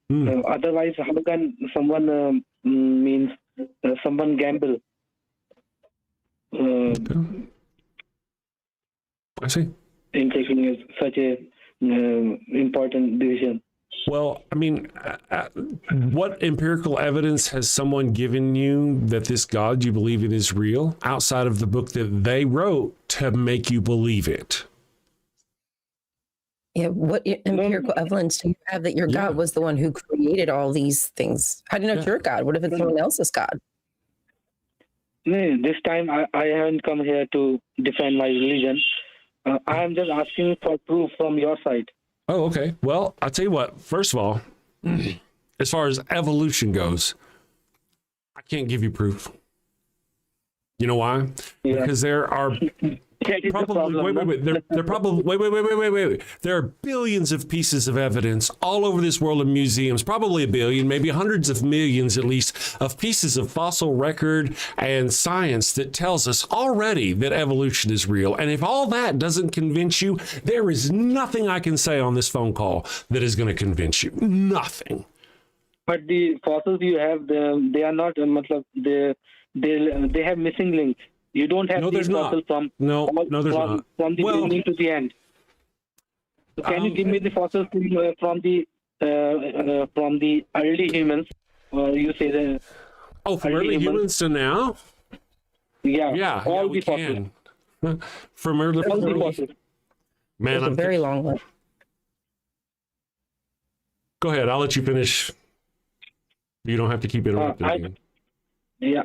Otherwise, how can someone someone gamble? I see. In taking such a important decision. Well, I mean, what empirical evidence has someone given you that this God you believe in is real outside of the book that they wrote to make you believe it? Yeah, what empirical evidence do you have that your God was the one who created all these things? How do you know it's your God? What if it's someone else's God? This time I haven't come here to defend my religion. I am just asking for proof from your side. Oh, okay. Well, I'll tell you what. First of all, as far as evolution goes, I can't give you proof. You know why? Yeah. Because there are probably wait. There are billions of pieces of evidence all over this world in museums, probably a billion, maybe hundreds of millions at least, of pieces of fossil record and science that tells us already that evolution is real. And if all that doesn't convince you, there is nothing I can say on this phone call that is going to convince you. Nothing. But the fossils you have, they are not, they have missing links. You don't have these fossils from there's not. From the beginning to the end. So can you give me the fossils from the early humans? You say the from early humans to now? Yeah. All the fossils. From early fossils. Man, I'm very long one. Go ahead. I'll let you finish. You don't have to keep interrupting.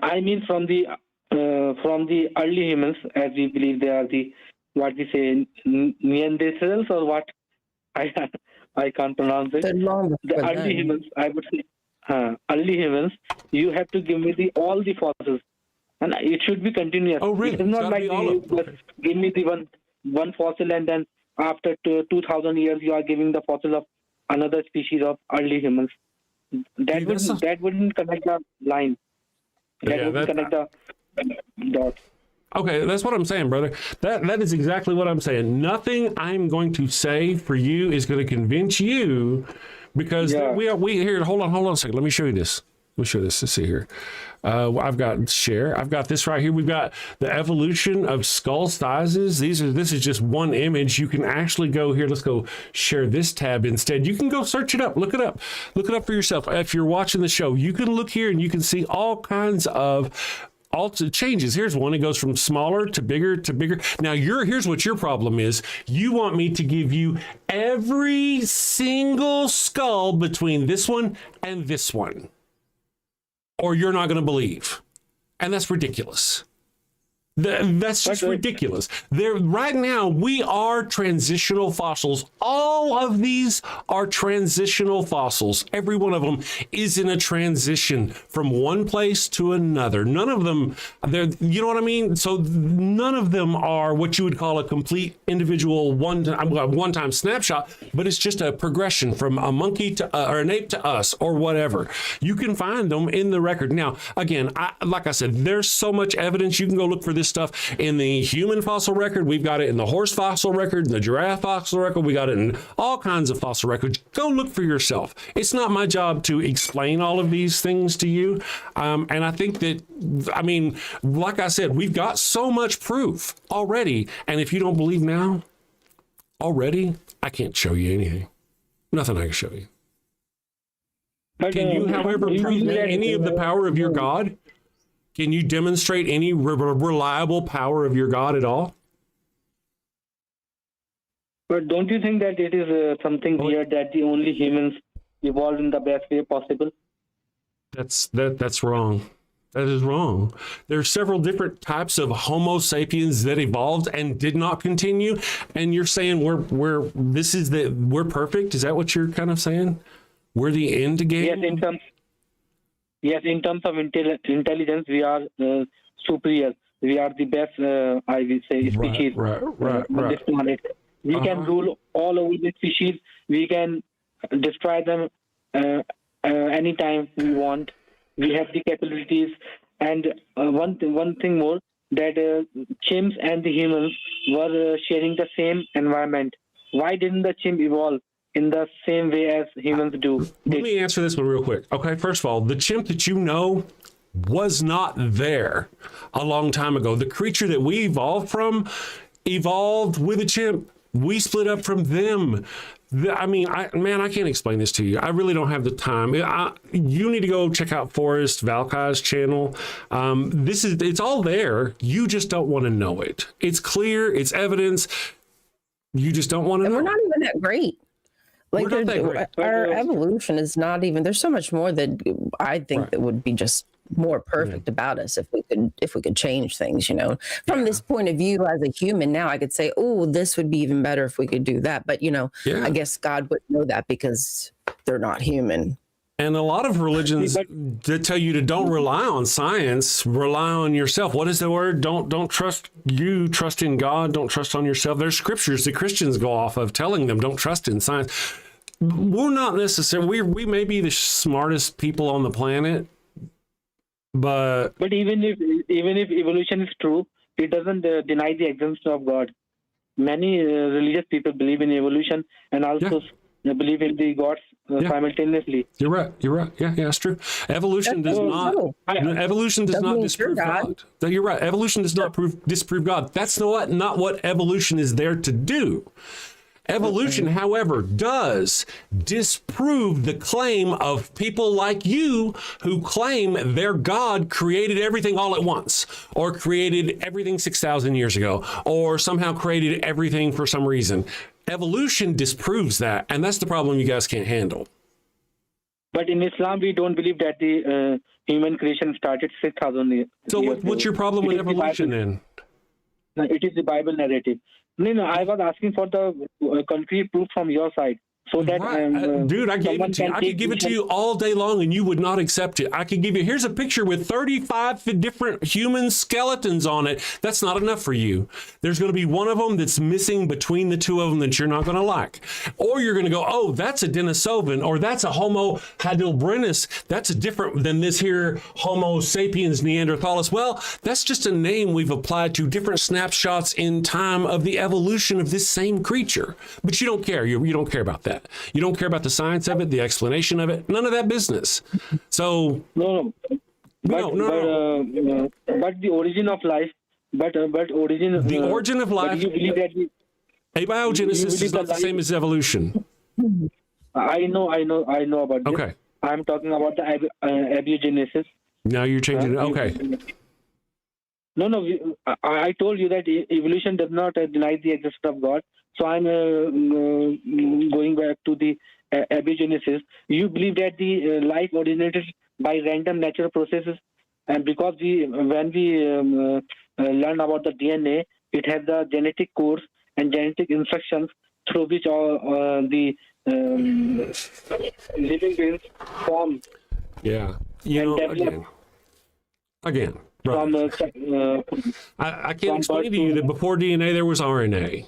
I mean from the early humans, as we believe they are what we say, Neanderthals or what? I can't pronounce it. The early humans, I would say, early humans. You have to give me all the fossils, and it should be continuous. Oh, really? It's not like you give me the one fossil and then after 2,000 years you are giving the fossil of another species of early humans. That wouldn't connect the line. That wouldn't connect the dot. Okay, that's what I'm saying, brother. That is exactly what I'm saying. Nothing I'm going to say for you is going to convince you, because we here. Hold on a second. Let me show you this. Let's see here. I've got share. I've got this right here. We've got the evolution of skull sizes. This is just one image. You can actually go here. Let's go share this tab instead. You can go search it up. Look it up for yourself. If you're watching the show, you can look here and you can see all kinds of changes. Here's one. It goes from smaller to bigger to bigger. Now, here's what your problem is. You want me to give you every single skull between this one and this one, or you're not going to believe. And that's ridiculous. That's just ridiculous. Right now, we are transitional fossils. All of these are transitional fossils. Every one of them is in a transition from one place to another. None of them, you know what I mean? So none of them are what you would call a complete individual one-time snapshot, but it's just a progression from a monkey to or an ape to us or whatever. You can find them in the record. Now, again, like I said, there's so much evidence. You can go look for this stuff in the human fossil record. We've got it in the horse fossil record, in the giraffe fossil record. We got it in all kinds of fossil records. Go look for yourself. It's not my job to explain all of these things to you. And I think that, I mean, like I said, we've got so much proof already. And if you don't believe now, already, I can't show you anything. Nothing I can show you. Can you, however, prove any of the power of your God? Can you demonstrate any reliable power of your God at all? But don't you think that it is something weird that the only humans evolved in the best way possible? That's wrong. That is wrong. There are several different types of Homo sapiens that evolved and did not continue. And you're saying we're perfect? Is that what you're kind of saying? We're the end game? Yes, in terms of intelligence, we are superior. We are the best, I will say, species on this planet. We can rule all over the species. We can destroy them anytime we want. We have the capabilities. And one thing more, that chimps and the humans were sharing the same environment. Why didn't the chimp evolve in the same way as humans do? Let me answer this one real quick. Okay, first of all, the chimp that you know was not there a long time ago. The creature that we evolved from evolved with a chimp. We split up from them. I mean, I can't explain this to you. I really don't have the time. You need to go check out Forrest Valkai's channel. It's all there. You just don't want to know it. It's clear. It's evidence. You just don't want to know. And we're not even that great. Like our evolution is not even. There's so much more that I think that would be just more perfect about us if we could change things. You know, from this point of view as a human, now I could say, oh, this would be even better if we could do that. But I guess God wouldn't know that because they're not human. And a lot of religions that tell you to don't rely on science, rely on yourself. What is the word? Don't trust you, trust in God, don't trust on yourself. There's scriptures that Christians go off of telling them don't trust in science. We're not necessarily, we may be the smartest people on the planet, but even if evolution is true, it doesn't deny the existence of God. Many religious people believe in evolution and also believe in the gods simultaneously. You're right. Yeah, that's true. Evolution does not disprove God. You're right. Evolution does not disprove God. That's not what evolution is there to do. Evolution, however, does disprove the claim of people like you who claim their God created everything all at once, or created everything 6,000 years ago, or somehow created everything for some reason. Evolution disproves that, and that's the problem you guys can't handle. But in Islam, we don't believe that the human creation started 6,000 years. So what's your problem with evolution then? It is the Bible narrative. No, I was asking for the concrete proof from your side. So that, dude, I gave it to you. I could give it to you all day long and you would not accept it. I could give you, here's a picture with 35 different human skeletons on it. That's not enough for you. There's going to be one of them that's missing between the two of them that you're not going to like. Or you're going to go, oh, that's a Denisovan, or that's a Homo heidelbergensis. That's different than this here Homo sapiens neanderthalis. Well, that's just a name we've applied to different snapshots in time of the evolution of this same creature. But you don't care. You don't care about that. You don't care about the science of it, the explanation of it, none of that business. So but the origin of life, the origin of life. You believe that abiogenesis is not the same as evolution. I know about this. Okay. I'm talking about the abiogenesis. Now you're changing it. Okay. No. I told you that evolution does not deny the existence of God. So I'm going back to the abiogenesis. You believe that the life originated by random natural processes, and because when we learn about the DNA, it has the genetic codes and genetic instructions through which all the living beings form. Yeah, you know, again, brother, I can't explain to you that before DNA there was RNA.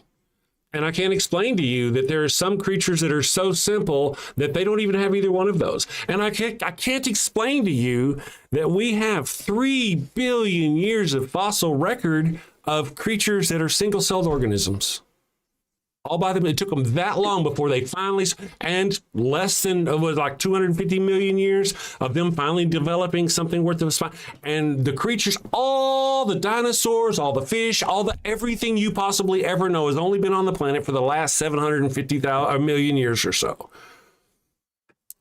And I can't explain to you that there are some creatures that are so simple that they don't even have either one of those. And I can't explain to you that we have 3 billion years of fossil record of creatures that are single-celled organisms. All by them, it took them that long before they finally, and less than, it was like 250 million years of them finally developing something worth of a spine. And the creatures, all the dinosaurs, all the fish, everything you possibly ever know has only been on the planet for the last 750 million years or so.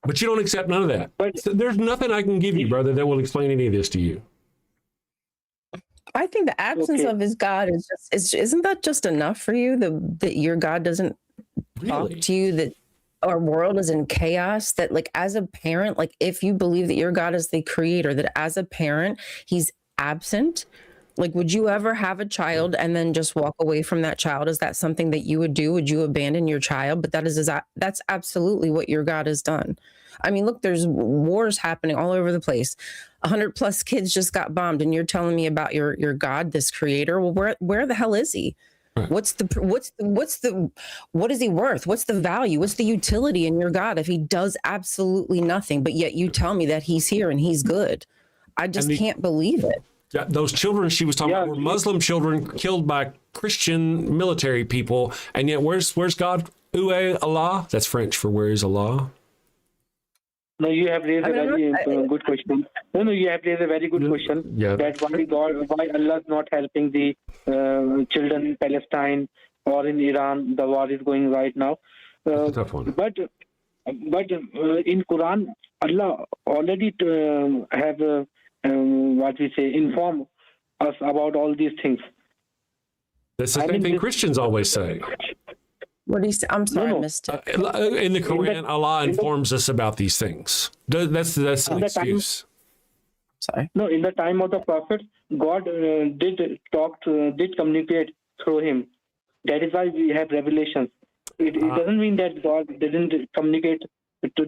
But you don't accept none of that. So there's nothing I can give you, brother, that will explain any of this to you. I think the absence of his God isn't that just enough for you? That your God doesn't talk to you, that our world is in chaos, that like as a parent, like if you believe that your God is the creator, that as a parent, he's absent, like would you ever have a child and then just walk away from that child? Is that something that you would do? Would you abandon your child? But that's absolutely what your God has done. I mean, look, there's wars happening all over the place. 100+ kids just got bombed, and you're telling me about your God, this creator. Well, where the hell is he? Right. What is he worth? What's the value? What's the utility in your God if he does absolutely nothing? But yet you tell me that he's here and he's good. I just can't believe it. Yeah, those children she was talking about were Muslim children killed by Christian military people, and yet where's God? Où est Allah? That's French for where is Allah? No, you have raised a very good question. No, you have raised a very good question. Yeah. That why Allah is not helping the children in Palestine or in Iran? The war is going right now. That's a tough one. But in Quran, Allah already have inform us about all these things. That's the same thing Christians always say. What do you say? I'm sorry, I missed it. In the Quran, Allah informs us about these things. That's an excuse. Sorry. No, in the time of the Prophet, God did communicate through him. That is why we have revelations. It doesn't mean that God didn't communicate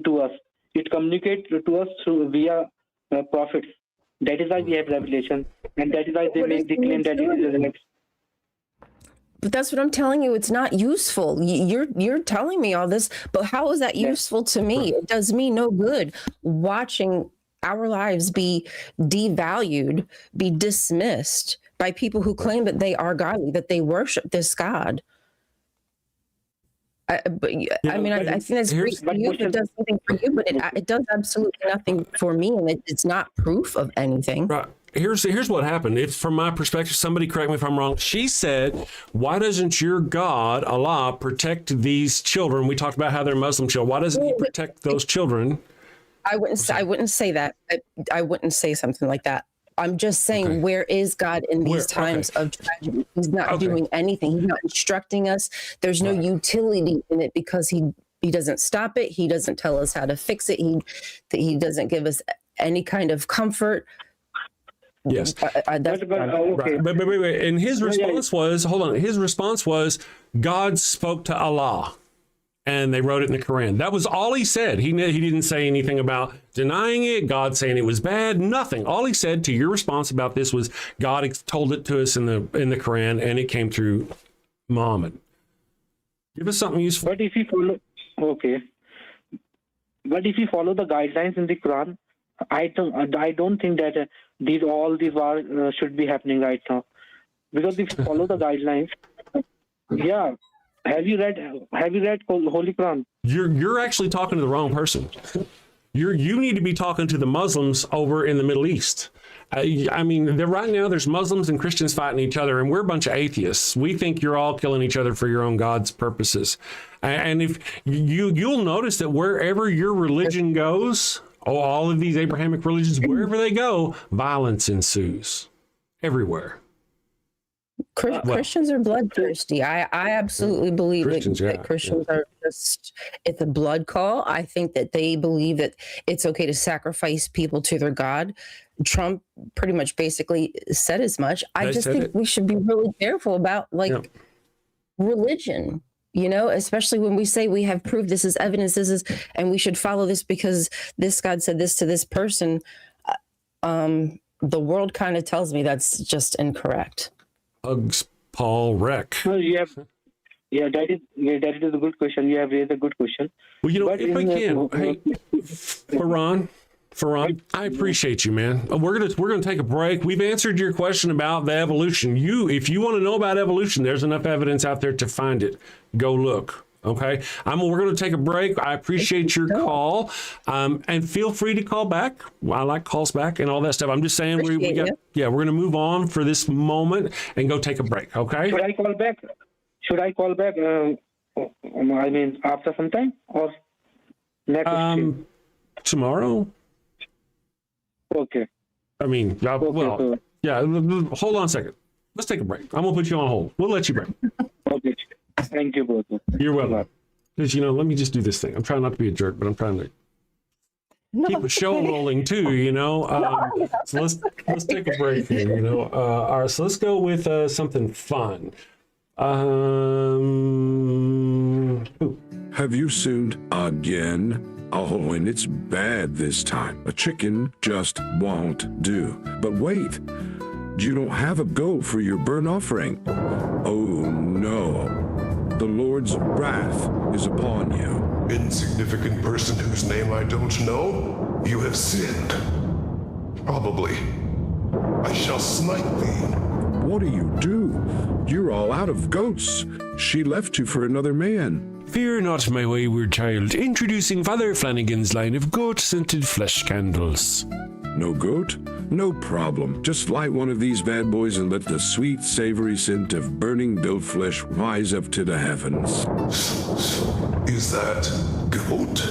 to us. It communicates to us via prophets. That is why we have revelation, and that is why they make the claim that it is an. But that's what I'm telling you. It's not useful. You're telling me all this, but how is that useful to me? It does me no good watching our lives be devalued, be dismissed by people who claim that they are godly, that they worship this God. I think that's great for you. It does something for you, but it does absolutely nothing for me, and it's not proof of anything. Right. Here's what happened. If from my perspective, somebody correct me if I'm wrong. She said, "Why doesn't your God, Allah, protect these children?" We talked about how they're Muslim children. Why doesn't He protect those children? I wouldn't say that. I wouldn't say something like that. I'm just saying, where is God in these times of tragedy? He's not doing anything. He's not instructing us. There's no utility in it because he doesn't stop it. He doesn't tell us how to fix it. He doesn't give us any kind of comfort. Yes. But and his response was, hold on. His response was, God spoke to Allah. And they wrote it in the Quran. That was all he said. He didn't say anything about denying it, God saying it was bad, nothing. All he said to your response about this was God told it to us in the Quran, and it came through Muhammad. Give us something useful. But if you follow, the guidelines in the Quran, I don't think that all these wars should be happening right now, because if you follow the guidelines, Have you read Holy Quran? You're actually talking to the wrong person. You need to be talking to the Muslims over in the Middle East. I mean, right now there's Muslims and Christians fighting each other, and we're a bunch of atheists. We think you're all killing each other for your own God's purposes. And if you'll notice that wherever your religion goes, all of these Abrahamic religions, wherever they go, violence ensues everywhere. Christians are bloodthirsty. I absolutely believe that Christians are just, it's a blood call. I think that they believe that it's okay to sacrifice people to their God. Trump pretty much basically said as much. I just think we should be really careful about religion, you know, especially when we say we have proof, this is evidence, this is, and we should follow this because this God said this to this person. The world kind of tells me that's just incorrect. Hugs, Paul Reck. Well, that is a good question. You have raised a good question. Well, you know, if I can, hey, Farhan, I appreciate you, man. We're gonna take a break. We've answered your question about the evolution. If you want to know about evolution, there's enough evidence out there to find it. Go look. Okay, we're going to take a break. I appreciate your call, and feel free to call back. I like calls back and all that stuff. I'm just saying we're going to move on for this moment and go take a break. Okay. Should I call back? I mean, after some time or next stream? Tomorrow. Okay. I mean, yeah. Hold on a second. Let's take a break. I'm going to put you on hold. We'll let you break. Okay. Thank you, both. You're welcome. Because, you know, let me just do this thing. I'm trying not to be a jerk, but I'm trying to keep the show rolling too, you know. So let's take a break here, you know. All right, so let's go with something fun. Have you sinned again? Oh, and it's bad this time. A chicken just won't do. But wait, you don't have a goat for your burnt offering. Oh no. The Lord's wrath is upon you. Insignificant person whose name I don't know, you have sinned. Probably. I shall smite thee. What do you do? You're all out of goats. She left you for another man. Fear not, my wayward child. Introducing Father Flanagan's line of goat-scented flesh candles. No goat? No problem. Just light one of these bad boys and let the sweet, savory scent of burning built flesh rise up to the heavens. Is that goat?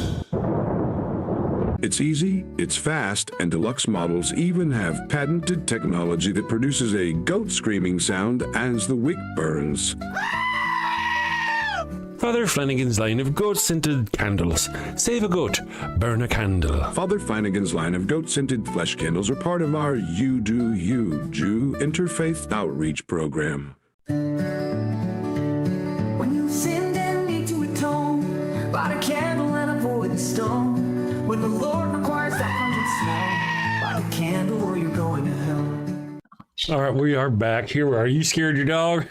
It's easy, it's fast, and deluxe models even have patented technology that produces a goat screaming sound as the wick burns. Father Flanagan's line of goat-scented candles. Save a goat, burn a candle. Father Flanagan's line of goat-scented flesh candles are part of our You Do You Jew interfaith outreach program. When you sinned and need to atone, light a candle and avoid the stone. When the Lord requires that pungent smell, light a candle or you're going to hell. All right, we are back. Here we are. You scared your dog?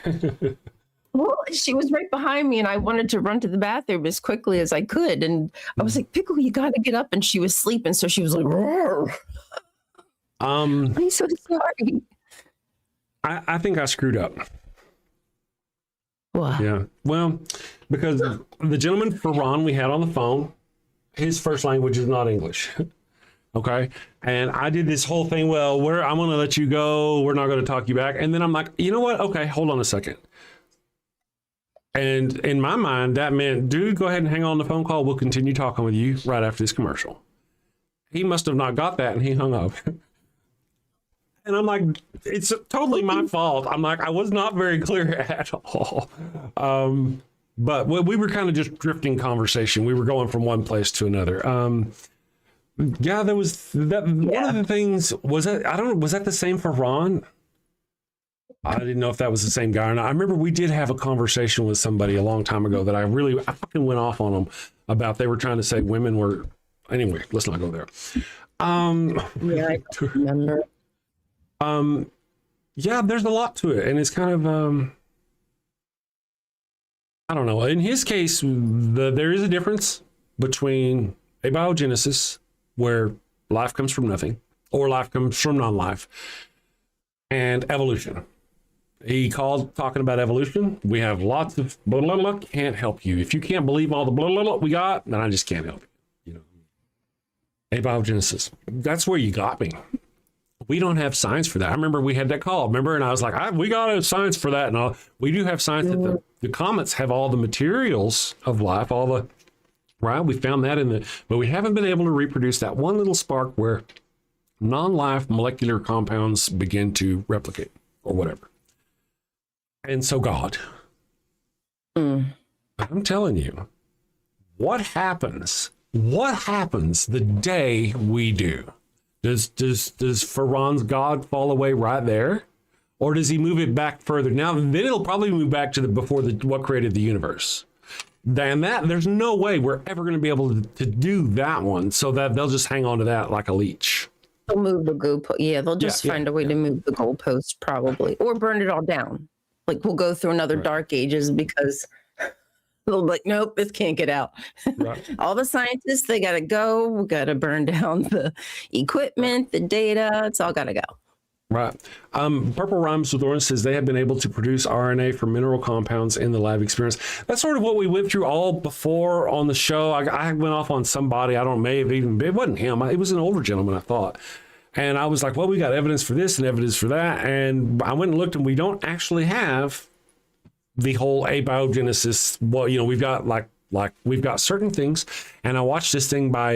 Well, she was right behind me and I wanted to run to the bathroom as quickly as I could. And I was like, Pickle, you got to get up. And she was sleeping. So she was like, roar. I'm so sorry. I think I screwed up. What? Yeah. Well, because the gentleman Farhan we had on the phone, his first language is not English. Okay. And I did this whole thing. Well, I'm going to let you go. We're not going to talk you back. And then I'm like, you know what? Okay, hold on a second. And in my mind, that meant, dude, go ahead and hang on the phone call. We'll continue talking with you right after this commercial. He must have not got that and he hung up. And I'm like, it's totally my fault. I'm like, I was not very clear at all. But we were kind of just drifting conversation. We were going from one place to another. Yeah, there was that. Yeah. One of the things was that the same for Ron? I didn't know if that was the same guy or not. I remember we did have a conversation with somebody a long time ago that I fucking went off on them about. They were trying to say women were. Anyway, let's not go there. Yeah, I remember. Yeah, there's a lot to it, and it's kind of I don't know. In his case, there is a difference between abiogenesis, where life comes from nothing, or life comes from non-life, and evolution. He called talking about evolution. We have lots of blah, blah, blah. Can't help you. If you can't believe all the blah, blah, blah we got, then I just can't help you. You know, abiogenesis. That's where you got me. We don't have science for that. I remember we had that call. Remember, and I was like, we got a science for that. And all. We do have science that the comets have all the materials of life, all the right. We found that but we haven't been able to reproduce that one little spark where non-life molecular compounds begin to replicate or whatever. and so God. I'm telling you, what happens the day we do? Does Ferran's God fall away right there? Or does he move it back further? Now, then it'll probably move back to what created the universe. Then there's no way we're ever going to be able to do that one, so that they'll just hang on to that like a leech. They'll move the goalpost. Yeah, they'll just find a way to move the goalpost, probably, or burn it all down. Like, we'll go through another dark ages because they'll be like, nope, this can't get out. Right. All the scientists, they got to go. We got to burn down the equipment, the data. It's all got to go. Right. Purple Rhymes with Orange says they have been able to produce RNA from mineral compounds in the lab experience. That's sort of what we went through all before on the show. I went off on somebody. I don't may have even, it wasn't him. It was an older gentleman, I thought. And I was like, well, we got evidence for this and evidence for that. And I went and looked, and we don't actually have the whole abiogenesis. Well, you know, we've got like we've got certain things. And I watched this thing by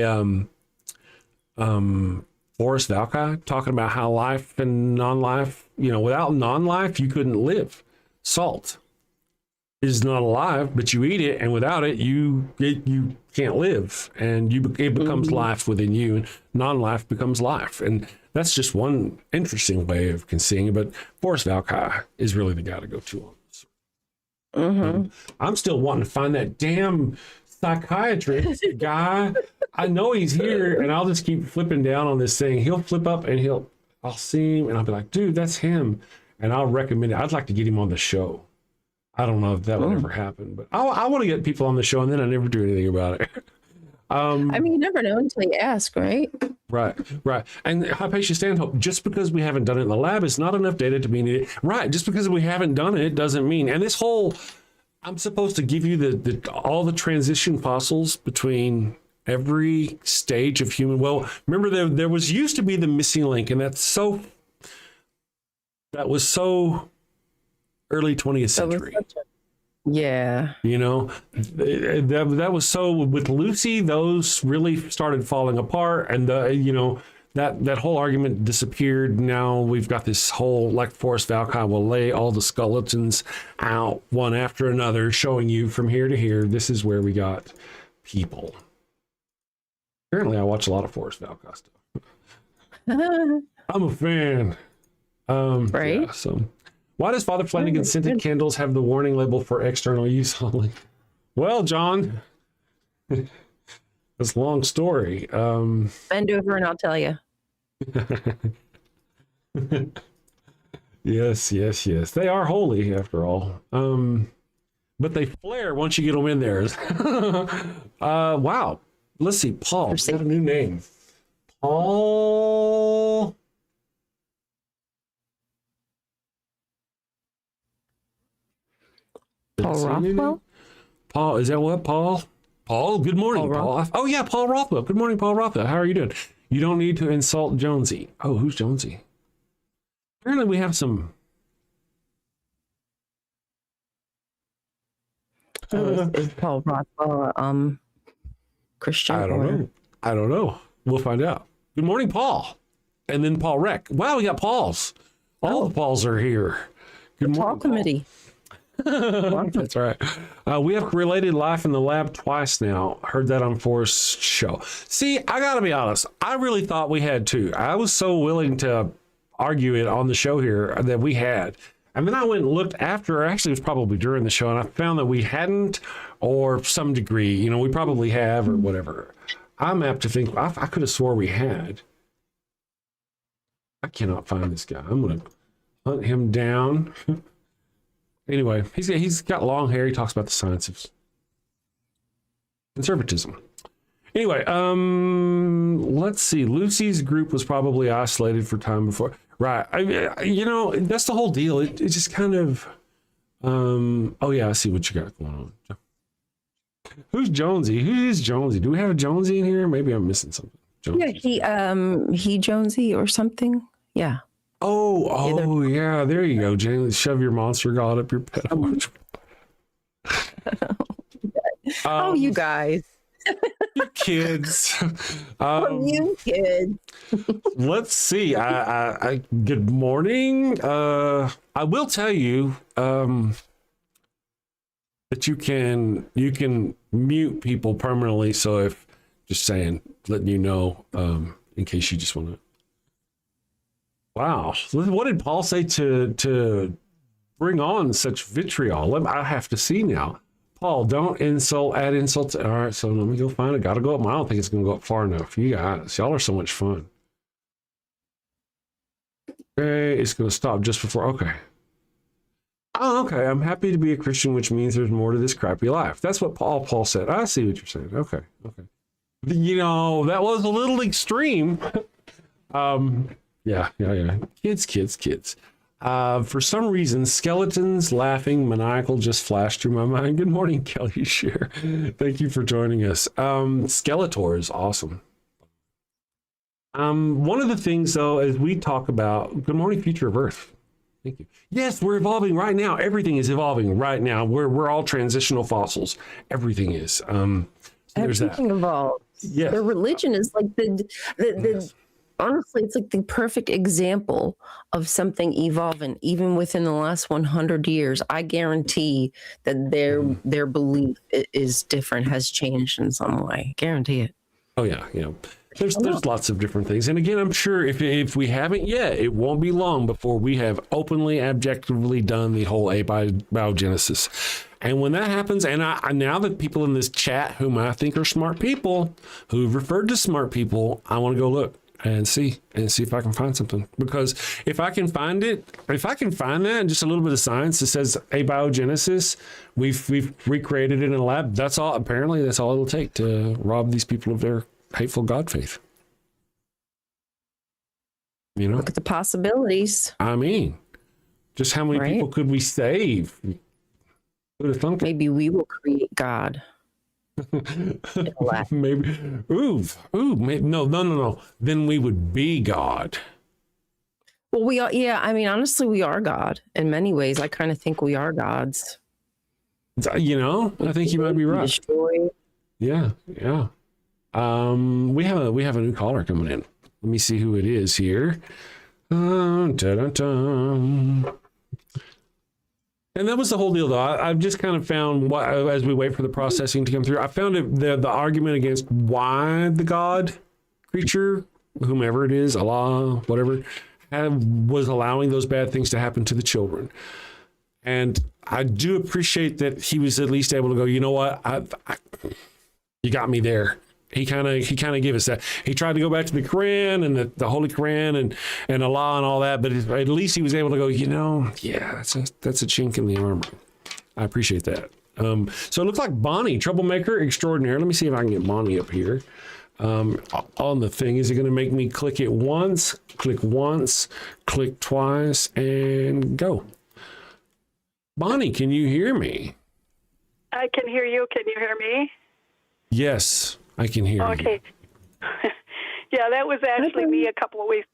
Forrest Valkai talking about how life and non-life, you know, without non-life, you couldn't live. Salt is not alive, but you eat it, and without it, you can't live, and it becomes life within you, and non-life becomes life. And that's just one interesting way of seeing it. But Forrest Valkai is really the guy to go to on this. I'm still wanting to find that damn psychiatrist guy. I know he's here, and I'll just keep flipping down on this thing. He'll flip up, and I'll see him, and I'll be like, dude, that's him. And I'll recommend it. I'd like to get him on the show. I don't know if that would ever happen, but I want to get people on the show, and then I never do anything about it. I mean, you never know until you ask, right? Right. And Hypatia Stanhope, just because we haven't done it in the lab is not enough data to mean it. Right. Just because we haven't done it doesn't mean. And this whole, I'm supposed to give you all the transition fossils between every stage of human. Well, remember there used to be the missing link, and that was so early 20th century. Yeah. You know, that was so with Lucy, those really started falling apart, and that whole argument disappeared. Now we've got this whole, like Forrest Valkai will lay all the skeletons out one after another, showing you from here to here, this is where we got people. Apparently I watch a lot of Forrest Valkai stuff. I'm a fan. Right. Yeah, so why does Father Flanagan's scented candles have the warning label for external use only? Well, John, it's a long story. Bend over and I'll tell you. Yes. They are holy after all. But they flare once you get them in there. Wow. Let's see. Paul. We got a new name. Paul. Paul Rothwell? Paul, is that what? Paul? Paul, good morning, Paul. Oh, yeah, Paul Rothwell. Good morning, Paul Rothwell. How are you doing? You don't need to insult Jonesy. Oh, who's Jonesy? Apparently we have some... Is Paul Rothwell Christian? I don't know. We'll find out. Good morning, Paul. And then Paul Reck. Wow, we got Pauls. All the Pauls are here. Good morning, Paul Committee. That's right. We have related life in the lab twice now. Heard that on Forrest's show. See, I gotta be honest. I really thought we had two. I was so willing to argue it on the show here that we had. And then I went and looked after, actually it was probably during the show, and I found that we hadn't, or some degree, you know, we probably have or whatever. I'm apt to think, I could have swore we had. I cannot find this guy. I'm going to hunt him down. Anyway, he's got long hair. He talks about the science of conservatism. Anyway, let's see. Lucy's group was probably isolated for time before. Right. That's the whole deal. It just kind of, oh yeah, I see what you got going on. Who's Jonesy? Who is Jonesy? Do we have a Jonesy in here? Maybe I'm missing something. Jonesy. Yeah, he Jonesy or something. Yeah. Oh, yeah. There you go, James. Shove your monster god up your pedo. Oh, you guys. You kids. You kids. Let's see. I good morning. I will tell you that you can mute people permanently. So if just saying, letting you know, in case you just want to. Wow, what did Paul say to bring on such vitriol? I have to see now. Paul, don't add insult. All right, so let me go find it. Got to go up. I don't think it's going to go up far enough. You guys, y'all are so much fun. Okay, it's going to stop just before. Okay. Oh, okay. I'm happy to be a Christian, which means there's more to this crappy life. That's what Paul said. I see what you're saying. Okay. You know, that was a little extreme. Yeah. Kids. For some reason, skeletons laughing maniacal just flashed through my mind. Good morning, Kelly Shear. Thank you for joining us. Skeletor is awesome. One of the things, though, as we talk about, good morning, future of Earth. Thank you. Yes, we're evolving right now. Everything is evolving right now. We're all transitional fossils. Everything is. So Everything evolves. Yes. Their religion is like Yes. honestly, it's like the perfect example of something evolving. Even within the last 100 years, I guarantee that their belief is different, has changed in some way. Guarantee it. Oh yeah. There's lots of different things, and again, I'm sure if we haven't yet, it won't be long before we have openly, objectively done the whole abiogenesis. And when that happens, and I now that people in this chat, whom I think are smart people, who've referred to smart people, I want to go look and see if I can find something. Because if I can find that, and just a little bit of science that says abiogenesis, we've recreated it in a lab. That's all. Apparently, that's all it'll take to rob these people of their hateful God faith. You know, Look at the possibilities. I mean, just how many people could we save? Who'd have thunk it? Maybe we will create God. Maybe. Maybe, no. Then we would be God. Well, we are. Yeah, I mean, honestly, we are God in many ways. I kind of think we are gods. You know, I think you might be right. Destroy. Yeah. We have a new caller coming in. Let me see who it is here. And that was the whole deal, though. I've just kind of found, as we wait for the processing to come through, I found the argument against why the God creature, whomever it is, Allah, whatever, was allowing those bad things to happen to the children. And I do appreciate that he was at least able to go, you know what, you got me there. He kind of gave us that. He tried to go back to the Quran and the Holy Quran and Allah and all that, but at least he was able to go, you know, yeah, that's a chink in the armor. I appreciate that. So it looks like Bonnie, troublemaker extraordinaire. Let me see if I can get Bonnie up here on the thing. Is it going to make me click it once, click twice, and go? Bonnie, can you hear me? I can hear you. Can you hear me? Yes. I can hear you. Okay. Yeah, that was actually me a couple of weeks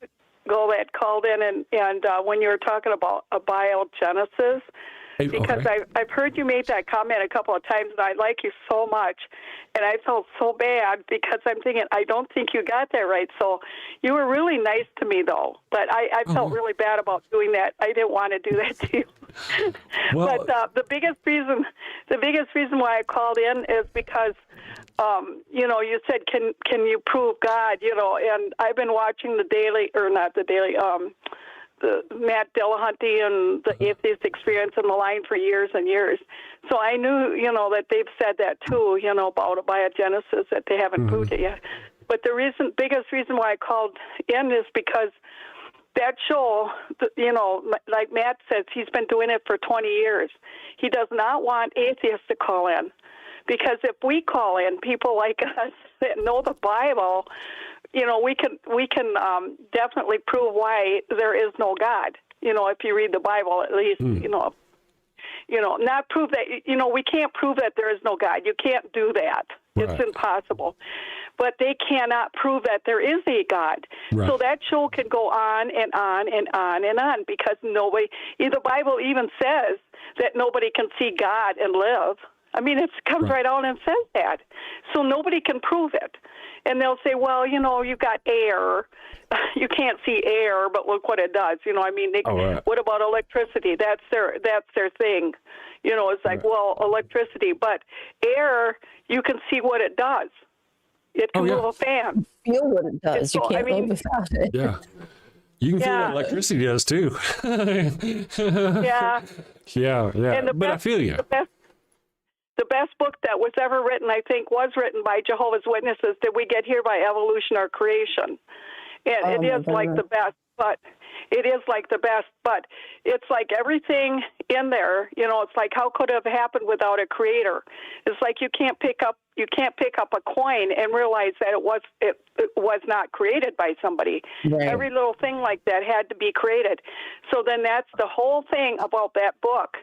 ago that called in, and when you were talking about abiogenesis, because I've heard you make that comment a couple of times, and I like you so much, and I felt so bad because I'm thinking, I don't think you got that right. So you were really nice to me, though, but I felt really bad about doing that. I didn't want to do that to you. Well, but the biggest reason why I called in is because you said, can you prove God, and I've been watching the Matt Dillahunty and the Atheist Experience and the line for years and years. So I knew, that they've said that too, about abiogenesis, that they haven't proved it yet. But the biggest reason why I called in is because that show, like Matt says, he's been doing it for 20 years. He does not want atheists to call in. Because if we call in people like us that know the Bible, we can definitely prove why there is no God. If you read the Bible, at least, not prove that. We can't prove that there is no God. You can't do that. Right. It's impossible. But they cannot prove that there is a God. Right. So that show can go on and on and on and on because the Bible even says that nobody can see God and live. I mean, it comes right out and says that. So nobody can prove it. And they'll say, well, you know, you've got air. You can't see air, but look what it does. You know, I mean, what about electricity? That's their thing. You know, it's like, well, electricity, but air, you can see what it does. It can move a fan. Feel what it does. You can't live without it. Yeah. You can feel what electricity does too. Yeah. And I feel you. The best book that was ever written, I think, was written by Jehovah's Witnesses. Did we get here by evolution or creation? And it is like the best, but it's like everything in there. You know, it's like, how could it have happened without a creator? It's like you can't pick up a coin and realize that it was not created by somebody. Right. Every little thing like that had to be created. So then that's the whole thing about that book,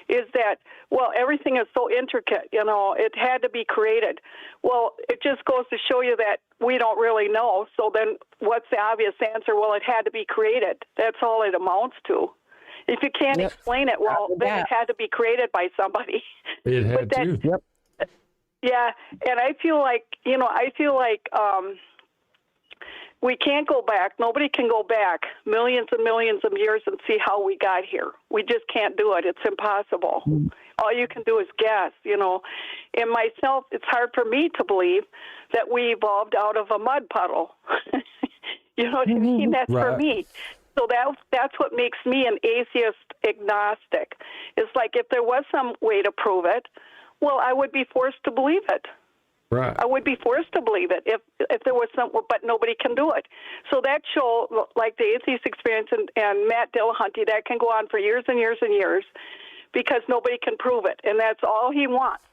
is that, well, everything is so intricate, you know, it had to be created. Well, it just goes to show you that we don't really know. So then what's the obvious answer? Well, it had to be created. That's all it amounts to. If you can't explain it, well, then it had to be created by somebody. It had to. Yep. Yeah, and I feel like we can't go back. Nobody can go back millions and millions of years and see how we got here. We just can't do it. It's impossible. All you can do is guess, you know. And myself, it's hard for me to believe that we evolved out of a mud puddle. You know what I mean? That's for me. So that's what makes me an atheist agnostic. It's like if there was some way to prove it, well, I would be forced to believe it. Right. I would be forced to believe it if there was some, but nobody can do it. So that show, like the Atheist Experience and Matt Dillahunty, that can go on for years and years and years because nobody can prove it. And that's all he wants,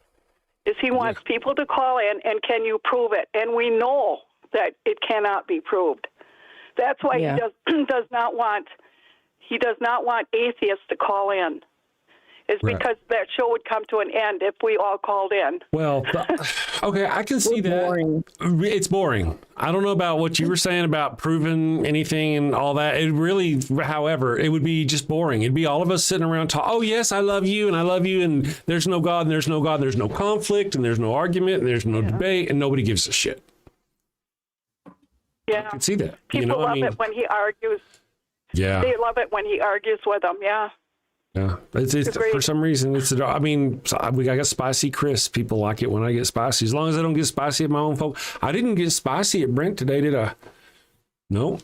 is he wants people to call in and can you prove it? And we know that it cannot be proved. That's why he does not want atheists to call in. Is because that show would come to an end if we all called in. Well, okay, I can see that. Boring. It's boring. I don't know about what you were saying about proving anything and all that. It really, however, it would be just boring. It'd be all of us sitting around talking, oh, yes, I love you, and there's no God, and there's no God, and there's no conflict, and there's no argument, and there's no debate, and nobody gives a shit. Yeah. I can see that. People love it when he argues. Yeah. They love it when he argues with them, yeah. Yeah, it's for some reason I got spicy crisp. People like it when I get spicy. As long as I don't get spicy at my own folk. I didn't get spicy at Brent today, did I? No.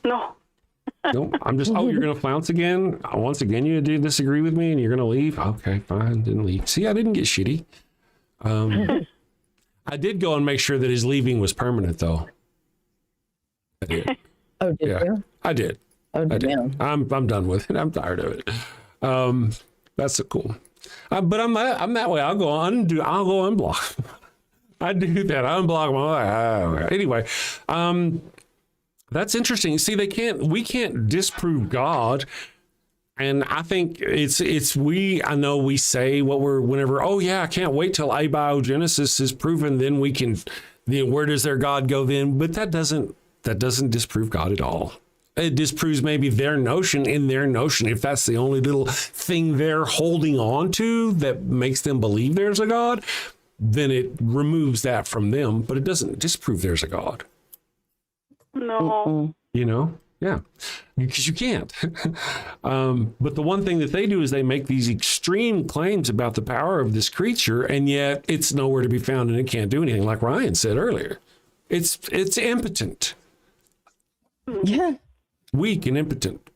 I'm just. Oh, you're gonna flounce again? Once again, you do disagree with me, and you're gonna leave? Okay, fine. Didn't leave. See, I didn't get shitty. I did go and make sure that his leaving was permanent, though. I did. Oh, did you? I did. Oh, I did. I'm done with it. I'm tired of it. That's so cool. But I'm that way. I'll go unblock. I do that. I unblock them. Anyway, that's interesting. See, we can't disprove God. And I think I know we say whenever, oh yeah, I can't wait till abiogenesis is proven. Then we can, where does their God go then? But that doesn't disprove God at all. It disproves maybe their notion. If that's the only little thing they're holding on to that makes them believe there's a God, then it removes that from them, but it doesn't disprove there's a God. No. You know? Yeah. Because you can't. But the one thing that they do is they make these extreme claims about the power of this creature, and yet it's nowhere to be found and it can't do anything, like Ryan said earlier. It's impotent. Yeah. Weak and impotent.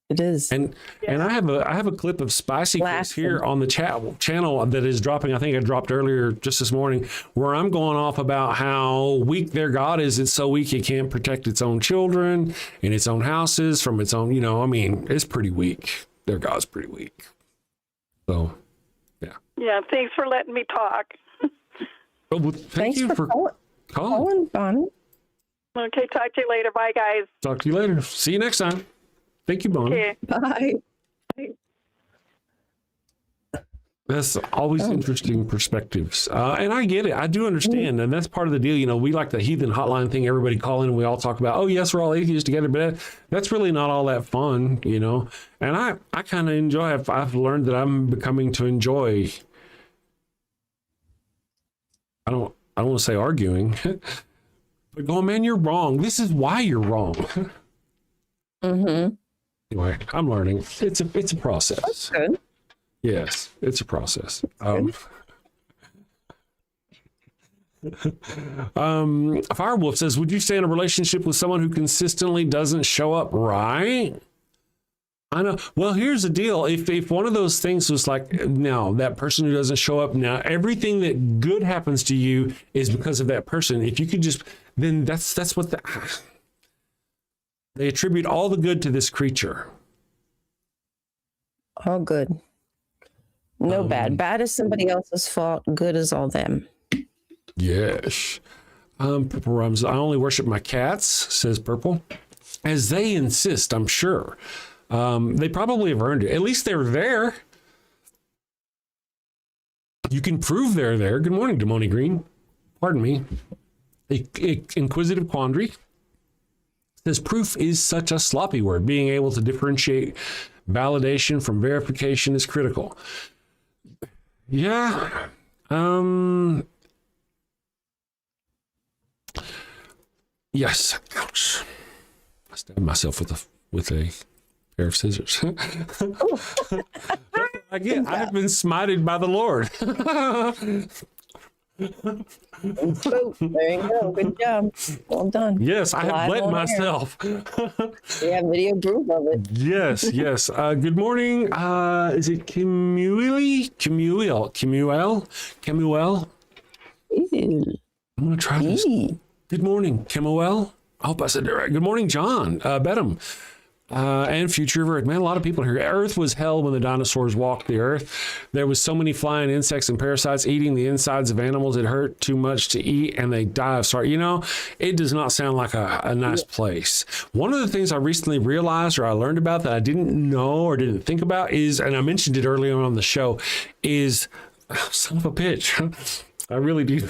It is. And I have a clip of Spicy Chris here on the channel that is dropping. I think I dropped earlier just this morning, where I'm going off about how weak their God is. It's so weak it can't protect its own children and its own houses from its own, it's pretty weak. Their God's pretty weak. So, yeah. Yeah, thanks for letting me talk. Well, thanks you for calling, Bonnie. Okay, talk to you later. Bye, guys. Talk to you later. See you next time. Thank you, Bonnie. Okay. Bye. That's always interesting perspectives. And I get it. I do understand. And that's part of the deal. We like the heathen hotline thing. Everybody call in and we all talk about, oh, yes, we're all atheists together. But that's really not all that fun, And I kind of enjoy it. I've learned that I'm becoming to enjoy I don't want to say arguing, but going, man, you're wrong. This is why you're wrong. Mm-hmm. Anyway, I'm learning. It's a process. That's good. Yes, it's a process. Firewolf says, would you stay in a relationship with someone who consistently doesn't show up? Right? I know. Well, here's the deal. If one of those things was like, no, that person who doesn't show up now, everything that good happens to you is because of that person. If you could just, then that's what they attribute all the good to this creature. All good. No bad. Bad is somebody else's fault. Good is all them. Yes. Purple Rums, I only worship my cats, says Purple. As they insist, I'm sure. They probably have earned it. At least they're there. You can prove they're there. Good morning, Demoni Green. Pardon me. Inquisitive Quandary says proof is such a sloppy word. Being able to differentiate validation from verification is critical. Yeah. Yes. Ouch. I stabbed myself with a pair of scissors. Again, I have been smited by the Lord. There you go. Good job. Well done. Yes, I have bled myself. We have video proof of it. Yes. Good morning. Is it Kemuel? I'm going to try this. Good morning, Kemuel. I hope I said it right. Good morning, John. Bedham. And Future of Earth. Man, a lot of people here. Earth was hell when the dinosaurs walked the earth. There was so many flying insects and parasites eating the insides of animals. It hurt too much to eat and they die of starvation. You know, it does not sound like a nice place. One of the things I recently realized or I learned about that I didn't know or didn't think about is, and I mentioned it earlier on the show, is, son of a bitch. I really do,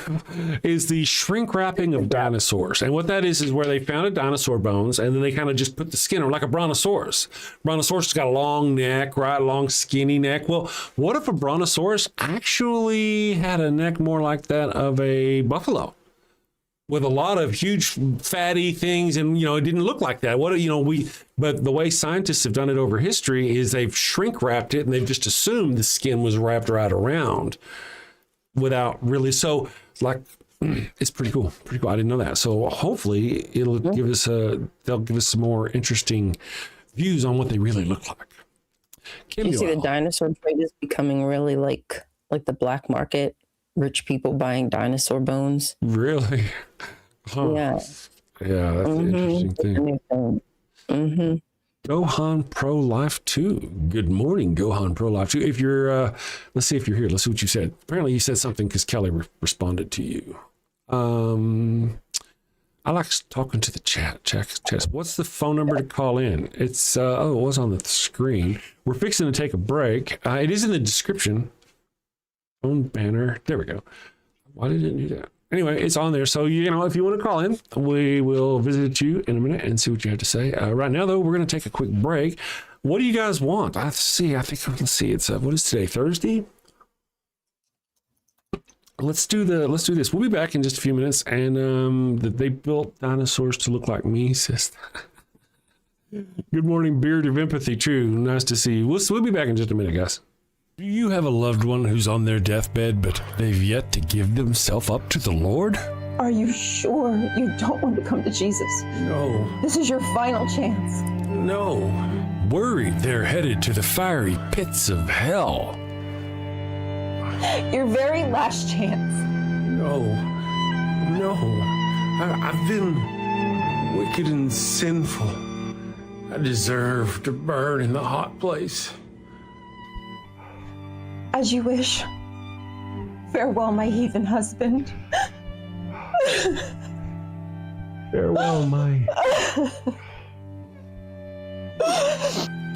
is the shrink wrapping of dinosaurs. And what that is where they found dinosaur bones and then they kind of just put the skin on like a brontosaurus. Brontosaurus has got a long neck, right? Long skinny neck. Well, what if a brontosaurus actually had a neck more like that of a buffalo? With a lot of huge fatty things, and you know, it didn't look like that. But the way scientists have done it over history is they've shrink wrapped it and they've just assumed the skin was wrapped right around. Without really, so like, it's pretty cool. I didn't know that. So hopefully they'll give us some more interesting views on what they really look like. You see the dinosaur trade is becoming really like the black market, rich people buying dinosaur bones. Really? Huh. Yeah, that's an interesting thing. Mm-hmm. Gohan Pro Life 2. Good morning, Gohan Pro Life 2. If you're, let's see if you're here. Let's see what you said. Apparently you said something because Kelly responded to you. I like talking to the chat. What's the phone number to call in? It's, it was on the screen. We're fixing to take a break. It is in the description. Phone banner. There we go. Why did it do that? Anyway, it's on there. So, you know, if you want to call in, we will visit you in a minute and see what you have to say. Right now, though, we're going to take a quick break. What do you guys want? Let's see. It's, what is today? Thursday? Let's do this. We'll be back in just a few minutes. And they built dinosaurs to look like me, sis. Good morning, Beard of Empathy. True. Nice to see you. We'll be back in just a minute, guys. Do you have a loved one who's on their deathbed, but they've yet to give themselves up to the Lord? Are you sure you don't want to come to Jesus? No. This is your final chance. No. Worried they're headed to the fiery pits of hell. Your very last chance. No. I've been wicked and sinful. I deserve to burn in the hot place. As you wish. Farewell, my heathen husband. Farewell, my...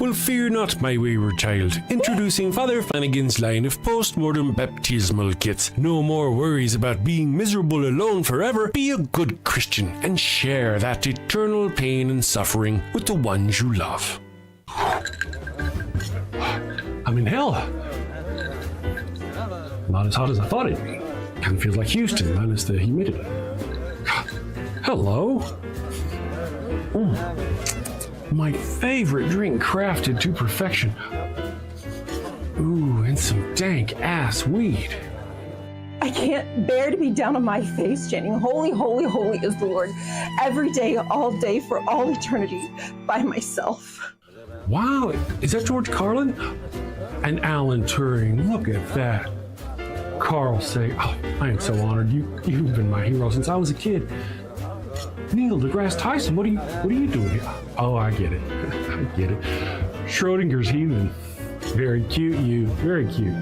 Well, fear not, my wayward child. Introducing Father Flanagan's line of post-mortem baptismal kits. No more worries about being miserable alone forever. Be a good Christian and share that eternal pain and suffering with the ones you love. I'm in hell. Not as hot as I thought it'd be. Kind of feels like Houston, minus the humidity. Hello. My favorite drink crafted to perfection. Ooh, and some dank ass weed. I can't bear to be down on my face chanting, holy, holy, holy is the Lord, every day, all day, for all eternity, by myself. Wow, is that George Carlin? And Alan Turing, look at that. Carl say, oh, I am so honored. You've been my hero since I was a kid. Neil deGrasse Tyson, what are you doing here? Oh, I get it. I get it. Schrodinger's heathen. Very cute, you. Very cute.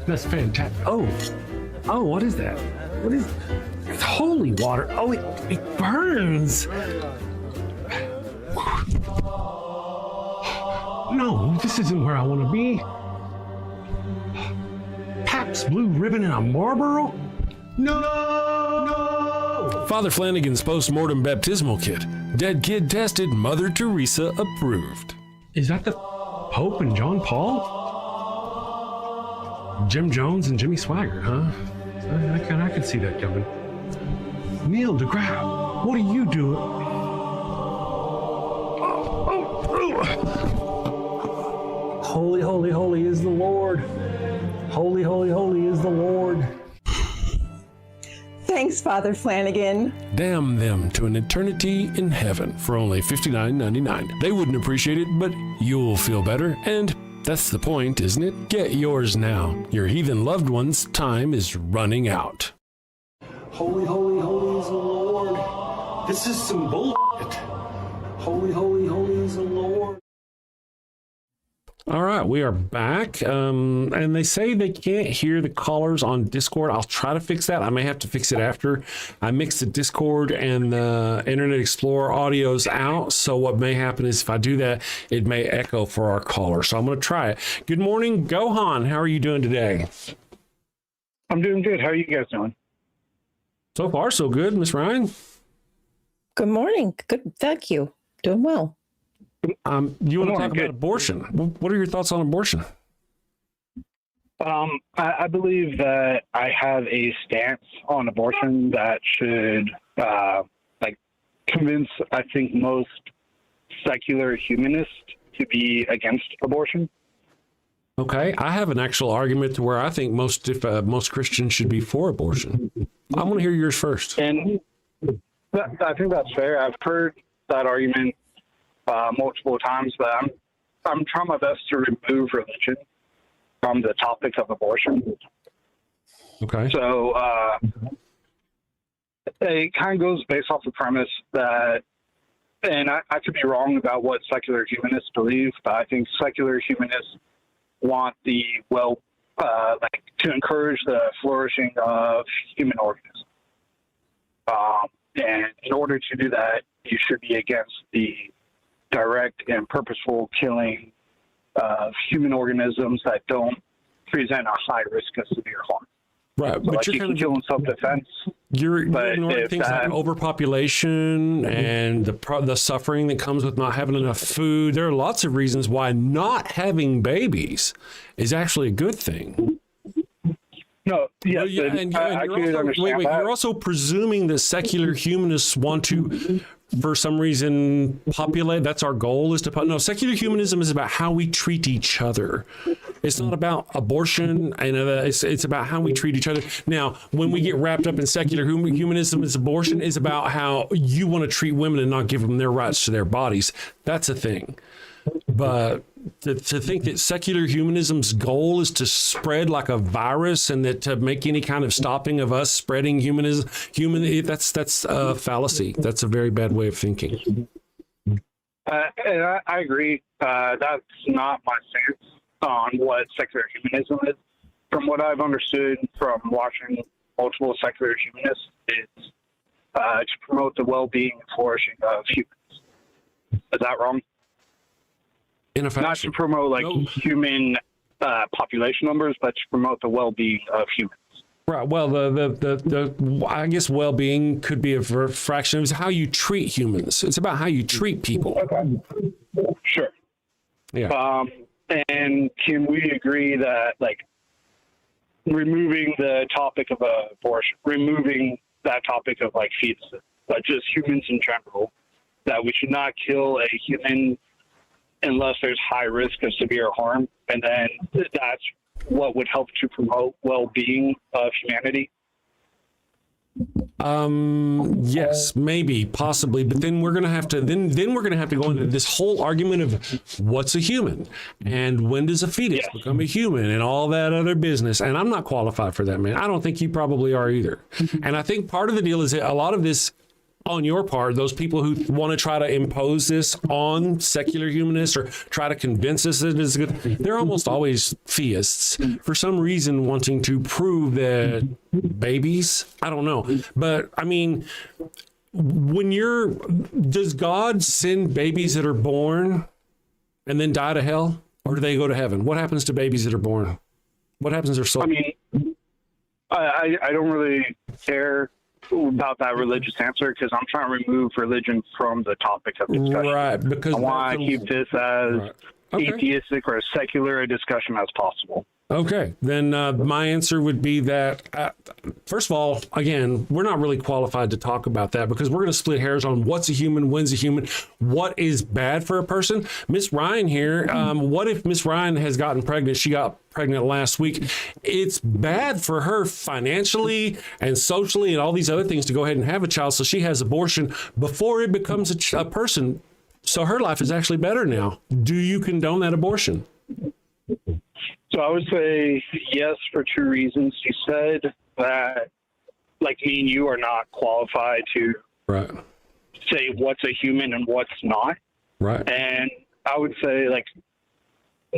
That's fantastic. Oh, what is that? What is? It's holy water. Oh, it burns. No, this isn't where I want to be. Pabst Blue Ribbon and a Marlboro? No! Father Flanagan's post-mortem baptismal kit. Dead kid tested, Mother Teresa approved. Is that the Pope and John Paul? Jim Jones and Jimmy Swaggart, huh? I could see that coming. Neil deGrasse, what are you doing? Holy, holy, holy is the Lord. Holy, holy, holy is the Lord. Thanks, Father Flanagan. Damn them to an eternity in heaven for only $59.99. They wouldn't appreciate it, but you'll feel better, and that's the point, isn't it? Get yours now. Your heathen loved one's time is running out. Holy, holy, holy is the Lord. This is some bullshit. Holy, holy, holy is the Lord. All right, we are back. And they say they can't hear the callers on Discord. I'll try to fix that. I may have to fix it after I mix the Discord and the Internet Explorer audios out. So what may happen is if I do that, it may echo for our caller. So I'm going to try it. Good morning, Gohan. How are you doing today? I'm doing good. How are you guys doing? So far, so good, Miss Ryan. Good morning. Good. Thank you. Doing well. You want to talk about abortion? What are your thoughts on abortion? I believe that I have a stance on abortion that should convince, I think, most secular humanists to be against abortion. Okay, I have an actual argument to where I think most Christians should be for abortion. I want to hear yours first. And I think that's fair. I've heard that argument multiple times, but I'm trying my best to remove religion from the topic of abortion. Okay. So it kind of goes based off the premise that, and I could be wrong about what secular humanists believe, but I think secular humanists want the to encourage the flourishing of human organisms. And in order to do that, you should be against the direct and purposeful killing of human organisms that don't present a high risk of severe harm. Right, so but you can kill in self-defense. You're ignoring things like overpopulation and the suffering that comes with not having enough food. There are lots of reasons why not having babies is actually a good thing. No, yes, you're also presuming that secular humanists want to, for some reason, populate. That's our goal, is to no. Secular humanism is about how we treat each other. It's not about abortion, and it's about how we treat each other. Now, when we get wrapped up in secular humanism, as abortion is about how you want to treat women and not give them their rights to their bodies. That's a thing. But to think that secular humanism's goal is to spread like a virus and that to make any kind of stopping of us spreading that's a fallacy. That's a very bad way of thinking. And I agree. That's not my stance on what secular humanism is. From what I've understood from watching multiple secular humanists, it's to promote the well-being and flourishing of humans. Is that wrong? In a fashion. Not to promote human population numbers, but to promote the well-being of humans. Right. Well, the I guess well-being could be a fraction of how you treat humans. It's about how you treat people. Okay. Sure. Yeah. And can we agree that, like, removing the topic of abortion, removing that topic of, like, fetuses, but just humans in general, that we should not kill a human unless there's high risk of severe harm, and then that's what would help to promote well-being of humanity? Yes, maybe, possibly, but then we're gonna have to we're gonna have to go into this whole argument of what's a human and when does a fetus become a human and all that other business. And I'm not qualified for that, man. I don't think you probably are either. And I think part of the deal is that a lot of this on your part, those people who want to try to impose this on secular humanists or try to convince us that it's good, they're almost always theists for some reason, wanting to prove that babies, I don't know. But I mean, does God send babies that are born and then die to hell, or do they go to heaven? What happens to babies that are born? What happens to their soul? I mean, I don't really care about that religious answer because I'm trying to remove religion from the topic of discussion. Right, because I want to keep this as atheistic or as secular a discussion as possible. Okay, then my answer would be that, first of all, again, we're not really qualified to talk about that because we're going to split hairs on what's a human, when's a human, what is bad for a person. Miss Ryan here, what if Miss Ryan has gotten pregnant? She got pregnant last week. It's bad for her financially and socially and all these other things to go ahead and have a child, so she has abortion before it becomes a person. So her life is actually better now. Do you condone that abortion? So I would say yes for two reasons. You said that, like me and you are not qualified to say what's a human and what's not. Right. And I would say, like,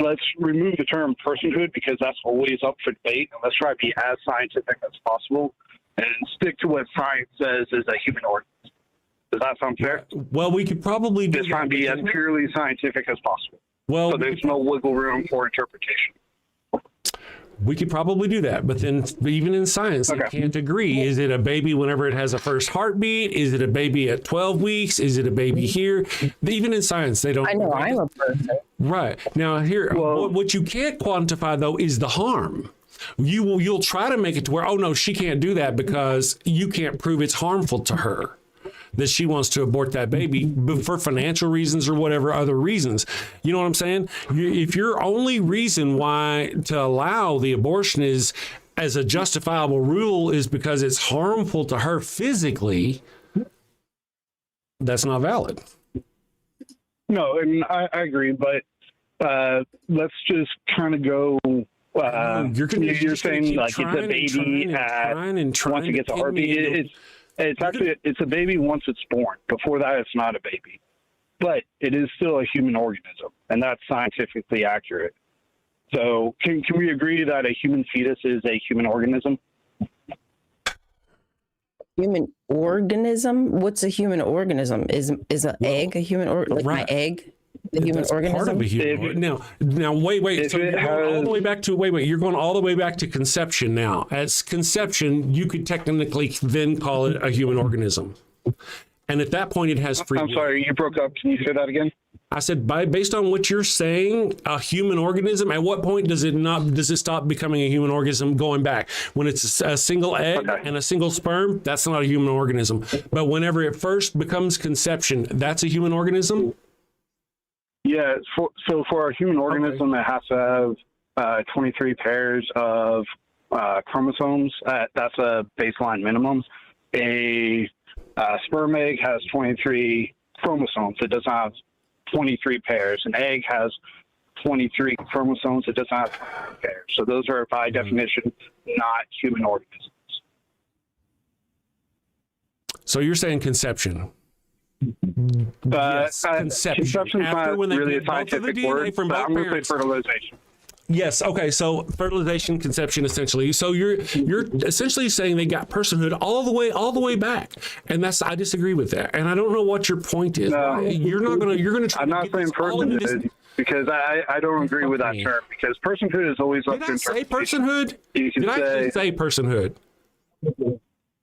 let's remove the term personhood because that's always up for debate. And let's try to be as scientific as possible and stick to what science says is a human organism. Does that sound fair? Well, we could probably just try to be as purely scientific as possible. Well, so there's no wiggle room for interpretation. We could probably do that, but then even in science, they can't agree. Is it a baby whenever it has a first heartbeat? Is it a baby at 12 weeks? Is it a baby here? Even in science, they don't. I know I'm a person. Right. Now, here, what you can't quantify, though, is the harm. You'll try to make it to where, oh, no, she can't do that because you can't prove it's harmful to her, that she wants to abort that baby for financial reasons or whatever other reasons. You know what I'm saying? If your only reason why to allow the abortion is as a justifiable rule is because it's harmful to her physically, that's not valid. No, and I agree, but let's just kind of go. You're saying like it's a baby once it gets a heartbeat. It's a baby once it's born. Before that, it's not a baby. But it is still a human organism, and that's scientifically accurate. So can we agree that a human fetus is a human organism? Human organism? What's a human organism? Is an egg a human organism? Like my egg? The human organism? Part of a human. Now, wait. So you're going all the way back to You're going all the way back to conception. Now, as conception, you could technically then call it a human organism, and at that point, it has free. I'm sorry, you broke up. Can you say that again? I said, based on what you're saying, a human organism. At what point does it stop becoming a human organism? Going back when it's a single egg and a single sperm, that's not a human organism. But whenever it first becomes conception, that's a human organism. Yeah, so for a human organism, it has to have 23 pairs of chromosomes. That's a baseline minimum. A sperm egg has 23 chromosomes. It doesn't have 23 pairs. An egg has 23 chromosomes. It doesn't have 23 pairs. So those are, by definition, not human organisms. So you're saying conception? Yes, conception is not really a scientific word, but I'm going to say fertilization. Yes. Okay. So fertilization, conception, essentially. So you're essentially saying they got personhood all the way back, and I disagree with that. And I don't know what your point is. No, you're going to try. I'm not saying personhood because I don't agree with that term because personhood is always up to interpretation. Did I actually say personhood?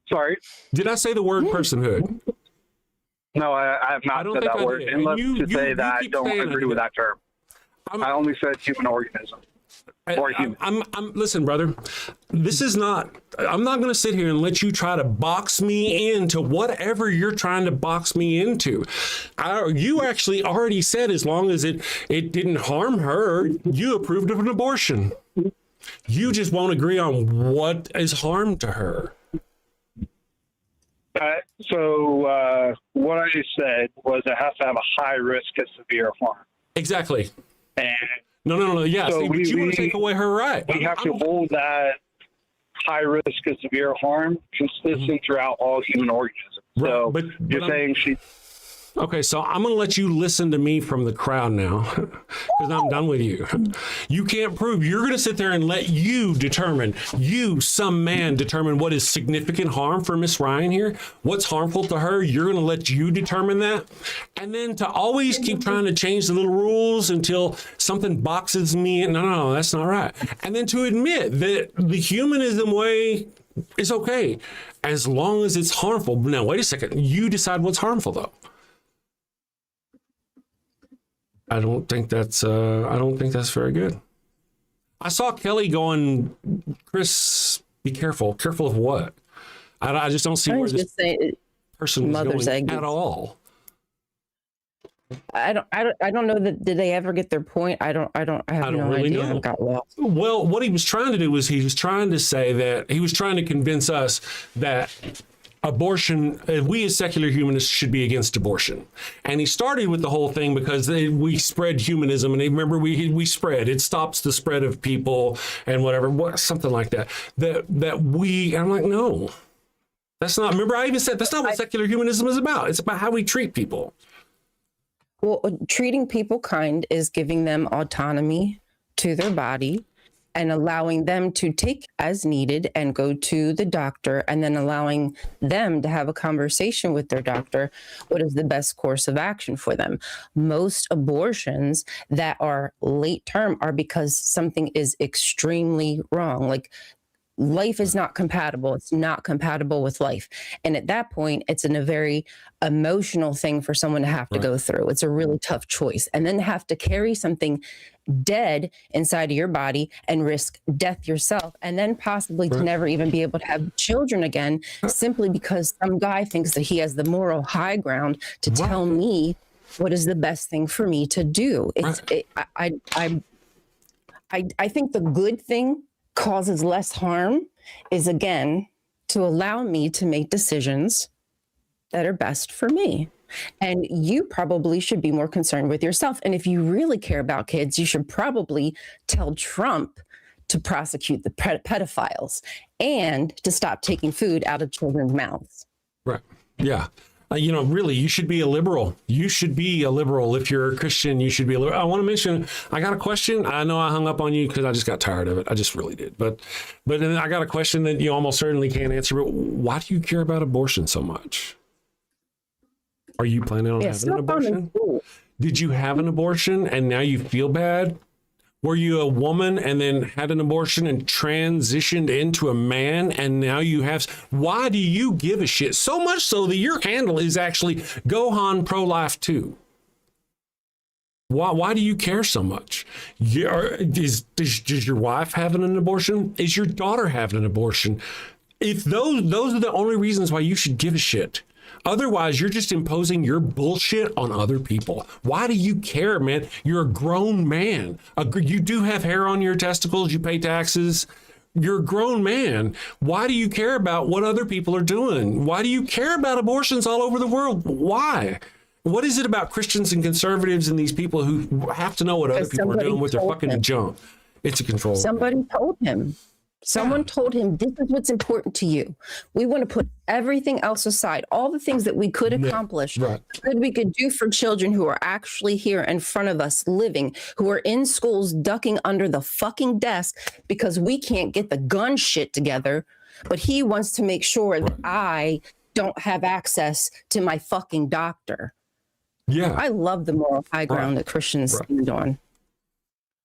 Sorry. Did I say the word personhood? No, I have not said that word. Unless to say that I don't agree with that term. I only said human organism. Listen, brother, this is not, I'm not going to sit here and let you try to box me into whatever you're trying to box me into. You actually already said, as long as it didn't harm her, you approved of an abortion. You just won't agree on what is harm to her. What I said was it has to have a high risk of severe harm. Exactly. And no. Yeah, so but you want to take away her right. We have to hold that high risk of severe harm consistent throughout all human organisms. Right, So but you're saying she... Okay, so I'm going to let you listen to me from the crowd now, because I'm done with you. You can't prove. You're going to sit there and let some man determine what is significant harm for Miss Ryan here, what's harmful to her. You're going to let you determine that. And then to always keep trying to change the little rules until something boxes me in. No, that's not right. And then to admit that the humanism way is okay, as long as it's harmful. Now, wait a second. You decide what's harmful, though. I don't think that's very good. I saw Kelly going, Chris, be careful. Careful of what? I just don't see where this person was going at all. I don't know that, did they ever get their point? I have no really idea. know. I got lost. Well, what he was trying to do was he was trying to convince us that abortion, we as secular humanists should be against abortion. And he started with the whole thing because we spread humanism, and remember we spread, it stops the spread of people and whatever, something like that. I'm like, no, that's not, remember I even said that's not what secular humanism is about. It's about how we treat people. Well, treating people kind is giving them autonomy to their body and allowing them to take as needed and go to the doctor, and then allowing them to have a conversation with their doctor, what is the best course of action for them. Most abortions that are late term are because something is extremely wrong. Like, life is not compatible. It's not compatible with life. And at that point, it's a very emotional thing for someone to have to go through. It's a really tough choice. And then have to carry something dead inside of your body and risk death yourself, and then possibly to never even be able to have children again, simply because some guy thinks that he has the moral high ground to tell me what is the best thing for me to do. I think the good thing causes less harm is, again, to allow me to make decisions that are best for me. And you probably should be more concerned with yourself. And if you really care about kids, you should probably tell Trump to prosecute the pedophiles and to stop taking food out of children's mouths. Right. Yeah. Really, you should be a liberal. You should be a liberal. If you're a Christian, you should be a liberal. I want to mention, I got a question. I know I hung up on you because I just got tired of it. I just really did. But then I got a question that you almost certainly can't answer. But why do you care about abortion so much? Are you planning on having an abortion? Did you have an abortion and now you feel bad? Were you a woman and then had an abortion and transitioned into a man and now you have... Why do you give a shit? So much so that your handle is actually Gohan Pro-Life 2. Why do you care so much? Does your wife having an abortion? Is your daughter having an abortion? If those are the only reasons why you should give a shit. Otherwise, you're just imposing your bullshit on other people. Why do you care, man? You're a grown man. You do have hair on your testicles. You pay taxes. You're a grown man. Why do you care about what other people are doing? Why do you care about abortions all over the world? Why? What is it about Christians and conservatives and these people who have to know what other people are doing with their fucking junk? It's a control. Somebody told him. Someone told him, this is what's important to you. We want to put everything else aside, all the things that we could accomplish, that we could do for children who are actually here in front of us living, who are in schools ducking under the fucking desk because we can't get the gun shit together. But he wants to make sure that I don't have access to my fucking doctor. Yeah. I love the moral high ground that Christians stand on.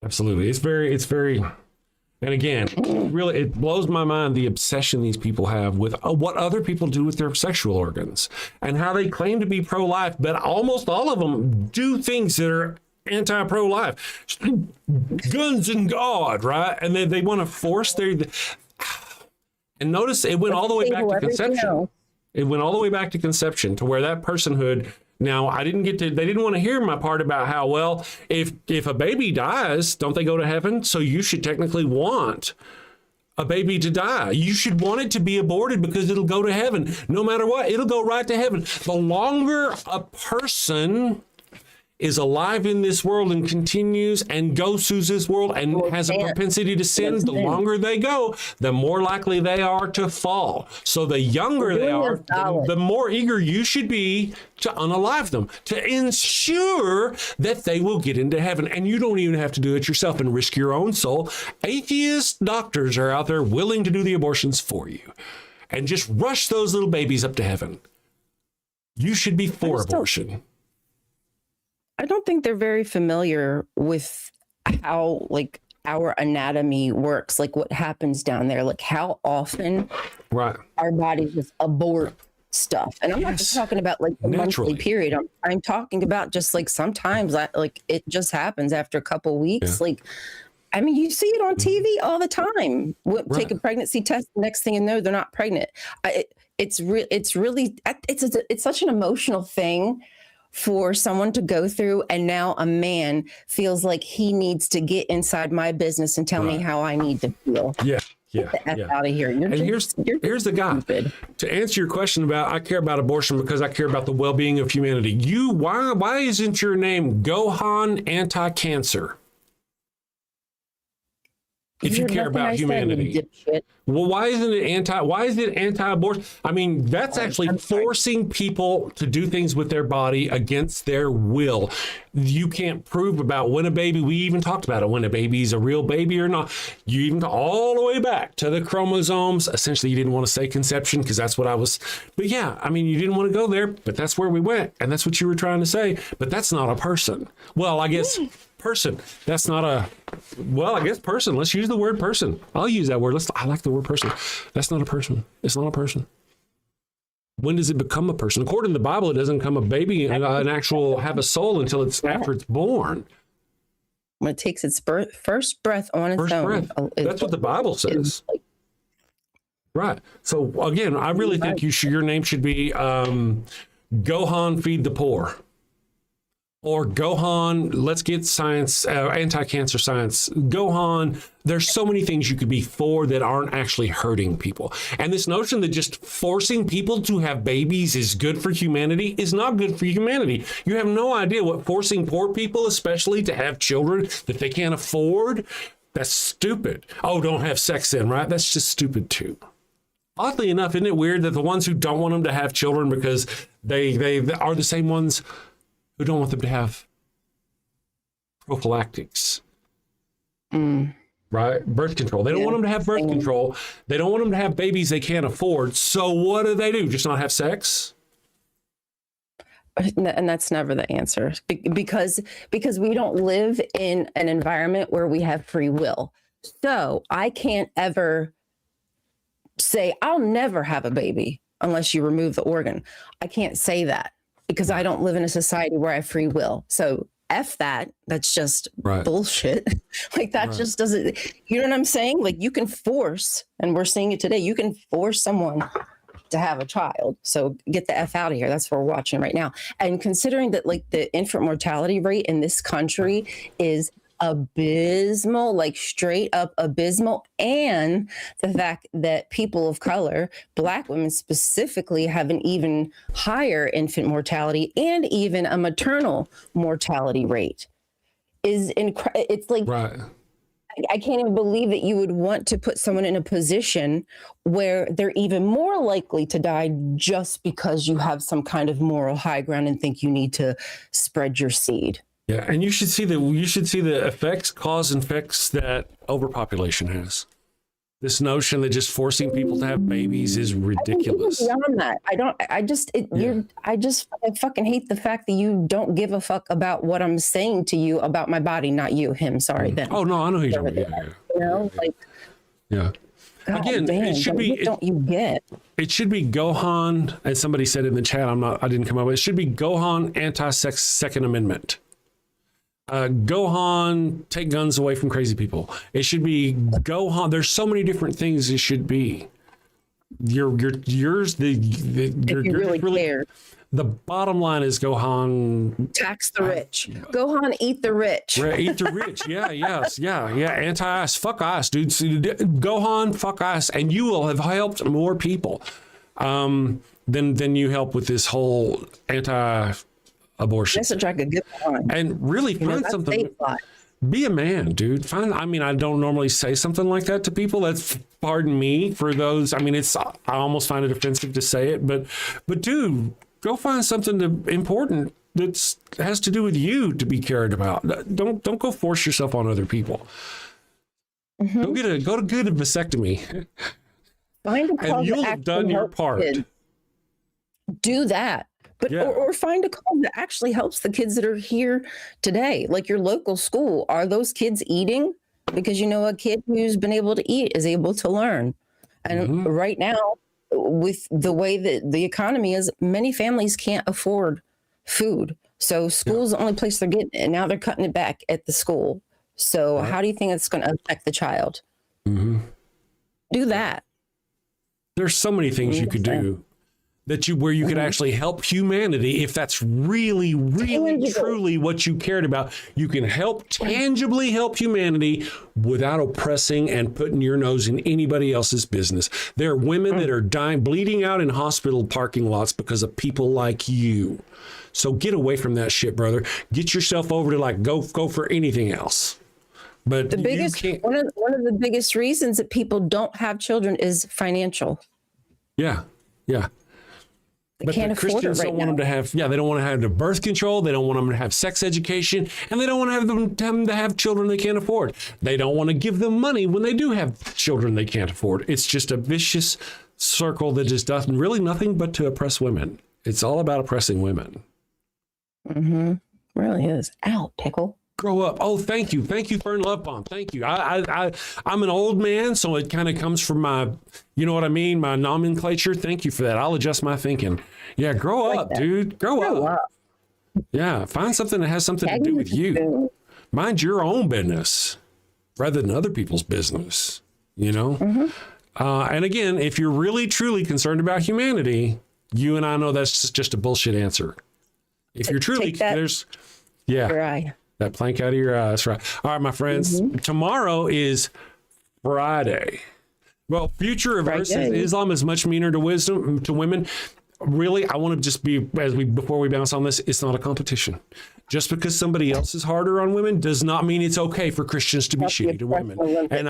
Absolutely. It's very... And again, really, it blows my mind the obsession these people have with what other people do with their sexual organs and how they claim to be pro-life, but almost all of them do things that are anti-pro-life, guns and God, right? And then they want to force their... And notice it went all the way back to conception. It went all the way back to conception, to where that personhood... Now, they didn't want to hear my part about how, well, if a baby dies, don't they go to heaven? So you should technically want a baby to die. You should want it to be aborted because it'll go to heaven. No matter what, it'll go right to heaven. The longer a person is alive in this world and continues and goes through this world and has a propensity to sin, the longer they go, the more likely they are to fall. So the younger they are, the more eager you should be to unalive them, to ensure that they will get into heaven. And you don't even have to do it yourself and risk your own soul. Atheist doctors are out there willing to do the abortions for you and just rush those little babies up to heaven. You should be for abortion. I don't think they're very familiar with how, like, our anatomy works, like what happens down there, like how often our bodies just abort stuff. And I'm not just talking about like the monthly period. I'm talking about just like sometimes like it just happens after a couple of weeks. Like, I mean, you see it on TV all the time. Take a pregnancy test. Next thing you know, they're not pregnant. It's such an emotional thing for someone to go through, and now a man feels like he needs to get inside my business and tell me how I need to feel. Get the F out of here. Here's the guy. Stupid. To answer your question about, I care about abortion because I care about the well-being of humanity. Why isn't your name Gohan Anti-Cancer? If you care about humanity. Well, why is it anti-abortion? I mean, that's actually forcing people to do things with their body against their will. You can't prove about when a baby, we even talked about it, when a baby's a real baby or not. You even all the way back to the chromosomes. Essentially, you didn't want to say conception because that's what I was. But yeah, I mean, you didn't want to go there, but that's where we went. And that's what you were trying to say. But that's not a person. Well, I guess person. That's not a, well, I guess person. Let's use the word person. I'll use that word. I like the word person. That's not a person. It's not a person. When does it become a person? According to the Bible, it doesn't become a baby, an actual have a soul until it's after it's born. When it takes its first breath on its own. That's what the Bible says. Right. So again, I really think your name should be Gohan Feed the Poor. Or Gohan, let's get science, anti-cancer science. Gohan, there's so many things you could be for that aren't actually hurting people. And this notion that just forcing people to have babies is good for humanity is not good for humanity. You have no idea what forcing poor people, especially to have children that they can't afford, that's stupid. Oh, don't have sex then, right? That's just stupid too. Oddly enough, isn't it weird that the ones who don't want them to have children because they are the same ones who don't want them to have prophylactics, right? Birth control. They don't want them to have birth control. They don't want them to have babies they can't afford. So what do? Just not have sex? And that's never the answer, because we don't live in an environment where we have free will. So I can't ever say I'll never have a baby unless you remove the organ. I can't say that, because I don't live in a society where I have free will. So F that. That's just bullshit. Like that just doesn't, you know what I'm saying? Like you can force, and we're seeing it today, you can force someone to have a child. So get the F out of here. That's what we're watching right now. And considering that like the infant mortality rate in this country is abysmal, like straight up abysmal, and the fact that people of color, Black women specifically, have an even higher infant mortality and even a maternal mortality rate is it's like I can't even believe that you would want to put someone in a position where they're even more likely to die just because you have some kind of moral high ground and think you need to spread your seed. Yeah, and you should see the effects, cause and effects that overpopulation has. This notion that just forcing people to have babies is ridiculous. Beyond that, I fucking hate the fact that you don't give a fuck about what I'm saying to you about my body, not you, him. Sorry, then. Oh no, I know who you're talking about. You know, like. Yeah. God, again, damn, it should be. Don't you get? It should be Gohan, as somebody said in the chat. I didn't come up with it. It should be Gohan anti-sex Second Amendment. Gohan, take guns away from crazy people. It should be Gohan. There's so many different things it should be. Yours, really care. The bottom line is Gohan. Tax the rich. Gohan, eat the rich. Eat the rich. Yeah. Anti-ice. Fuck ice, dude. Gohan, fuck ice. And you will have helped more people than you help with this whole anti-abortion. Message I could get behind. And really find something. Be a man, dude. I don't normally say something like that to people. That's, pardon me for those. I almost find it offensive to say it, but dude, go find something important that has to do with you to be cared about. Don't go force yourself on other people. Mm-hmm. Go to get a vasectomy. Find a cause and you'll have done your part. Do that. But or find a cause that actually helps the kids that are here today, like your local school. Are those kids eating? Because a kid who's been able to eat is able to learn. And right now, with the way that the economy is, many families can't afford food. So school's the only place they're getting it, and now they're cutting it back at the school. So how do you think it's going to affect the child? Mm-hmm. Do that. There's so many things you could do where you could actually help humanity. If that's really, really, truly what you cared about, you can tangibly help humanity without oppressing and putting your nose in anybody else's business. There are women that are dying, bleeding out in hospital parking lots because of people like you. So get away from that shit, brother. Get yourself over to go for anything else. But one of the biggest reasons that people don't have children is financial. Yeah. But the Christians don't want them to have, they don't want to have the birth control. They don't want them to have sex education, and they don't want to have them to have children they can't afford. They don't want to give them money when they do have children they can't afford. It's just a vicious circle that just does really nothing but to oppress women. It's all about oppressing women. Mm-hmm. Really is. Ow, pickle. Grow up. Oh, thank you. Thank you, Fern Love Bomb. Thank you. I'm an old man, so it kind of comes from my, my nomenclature. Thank you for that. I'll adjust my thinking. Yeah, grow up, dude. Grow up. Yeah, find something that has something to do with you. Mind your own business rather than other people's business, Mm-hmm. And again, if you're really, truly concerned about humanity, you and I know that's just a bullshit answer. If you're truly, that plank out of your eye. That's right. All right, my friends. Mm-hmm. Tomorrow is Friday. Well, future of Islam is much meaner to women. Really, I want to just be, before we bounce on this, it's not a competition. Just because somebody else is harder on women does not mean it's okay for Christians to be shitty to women. And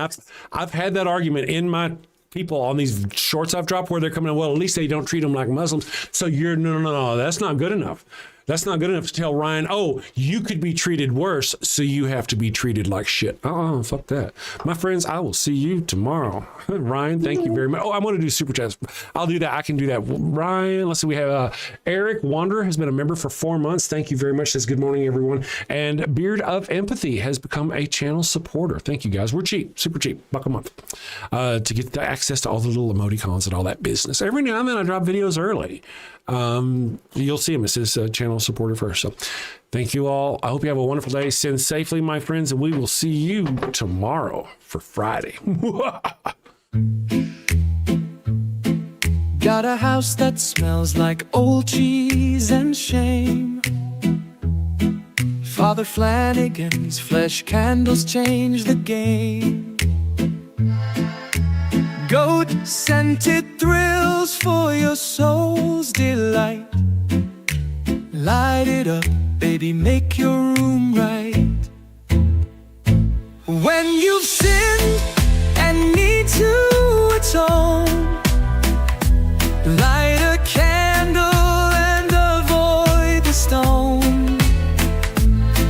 I've had that argument in my people on these shorts I've dropped where they're coming in, well, at least they don't treat them like Muslims. So no, that's not good enough. That's not good enough to tell Ryan, oh, you could be treated worse, so you have to be treated like shit. Fuck that. My friends, I will see you tomorrow. Ryan, thank you very much. Oh, I want to do super chats. I'll do that. I can do that. Ryan, let's see. We have Eric Wanderer has been a member for 4 months. Thank you very much. Says good morning, everyone. And Beard of Empathy has become a channel supporter. Thank you, guys. We're cheap, super cheap, $1 a month to get access to all the little emoticons and all that business. Every now and then I drop videos early. You'll see him. It says channel supporter first. So thank you all. I hope you have a wonderful day. Send safely, my friends, and we will see you tomorrow for Friday. Got a house that smells like old cheese and shame. Father Flanagan's flesh candles change the game. Goat-scented thrills for your soul's delight. Light it up, baby, make your room right. When you've sinned and need to atone, light a candle and avoid the stone.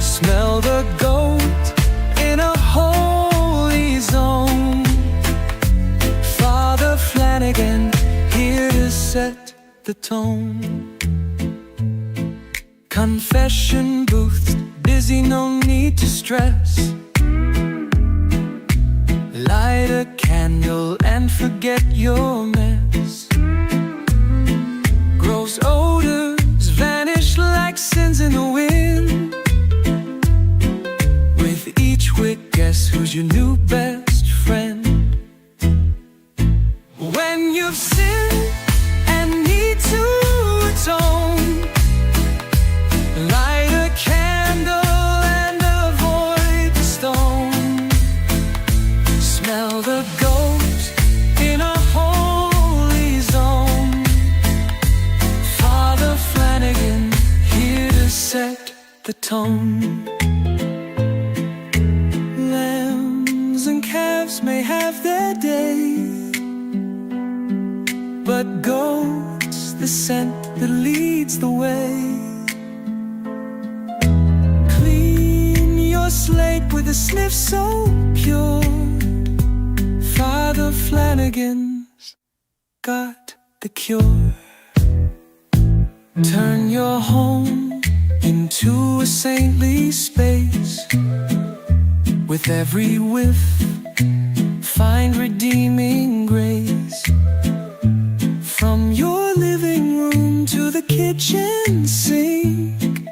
Smell the goat in a holy zone. Father Flanagan, here to set the tone. Confession booth, busy, no need to stress. Light a candle and forget your mess. Gross odors vanish like sins in the wind. who's your new best friend. When you've sinned and need to atone, light a candle and avoid the stone. Smell the goat in a holy zone. Father Flanagan here to set the tone. Lambs and calves may have their day, but goat's the scent that leads the way. Clean your slate with a sniff so pure. Father Flanagan's got the cure. Turn your home into a saintly space. With every whiff, find redeeming grace. From your living room to the kitchen sink,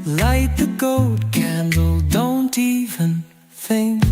light the goat candle, don't even think.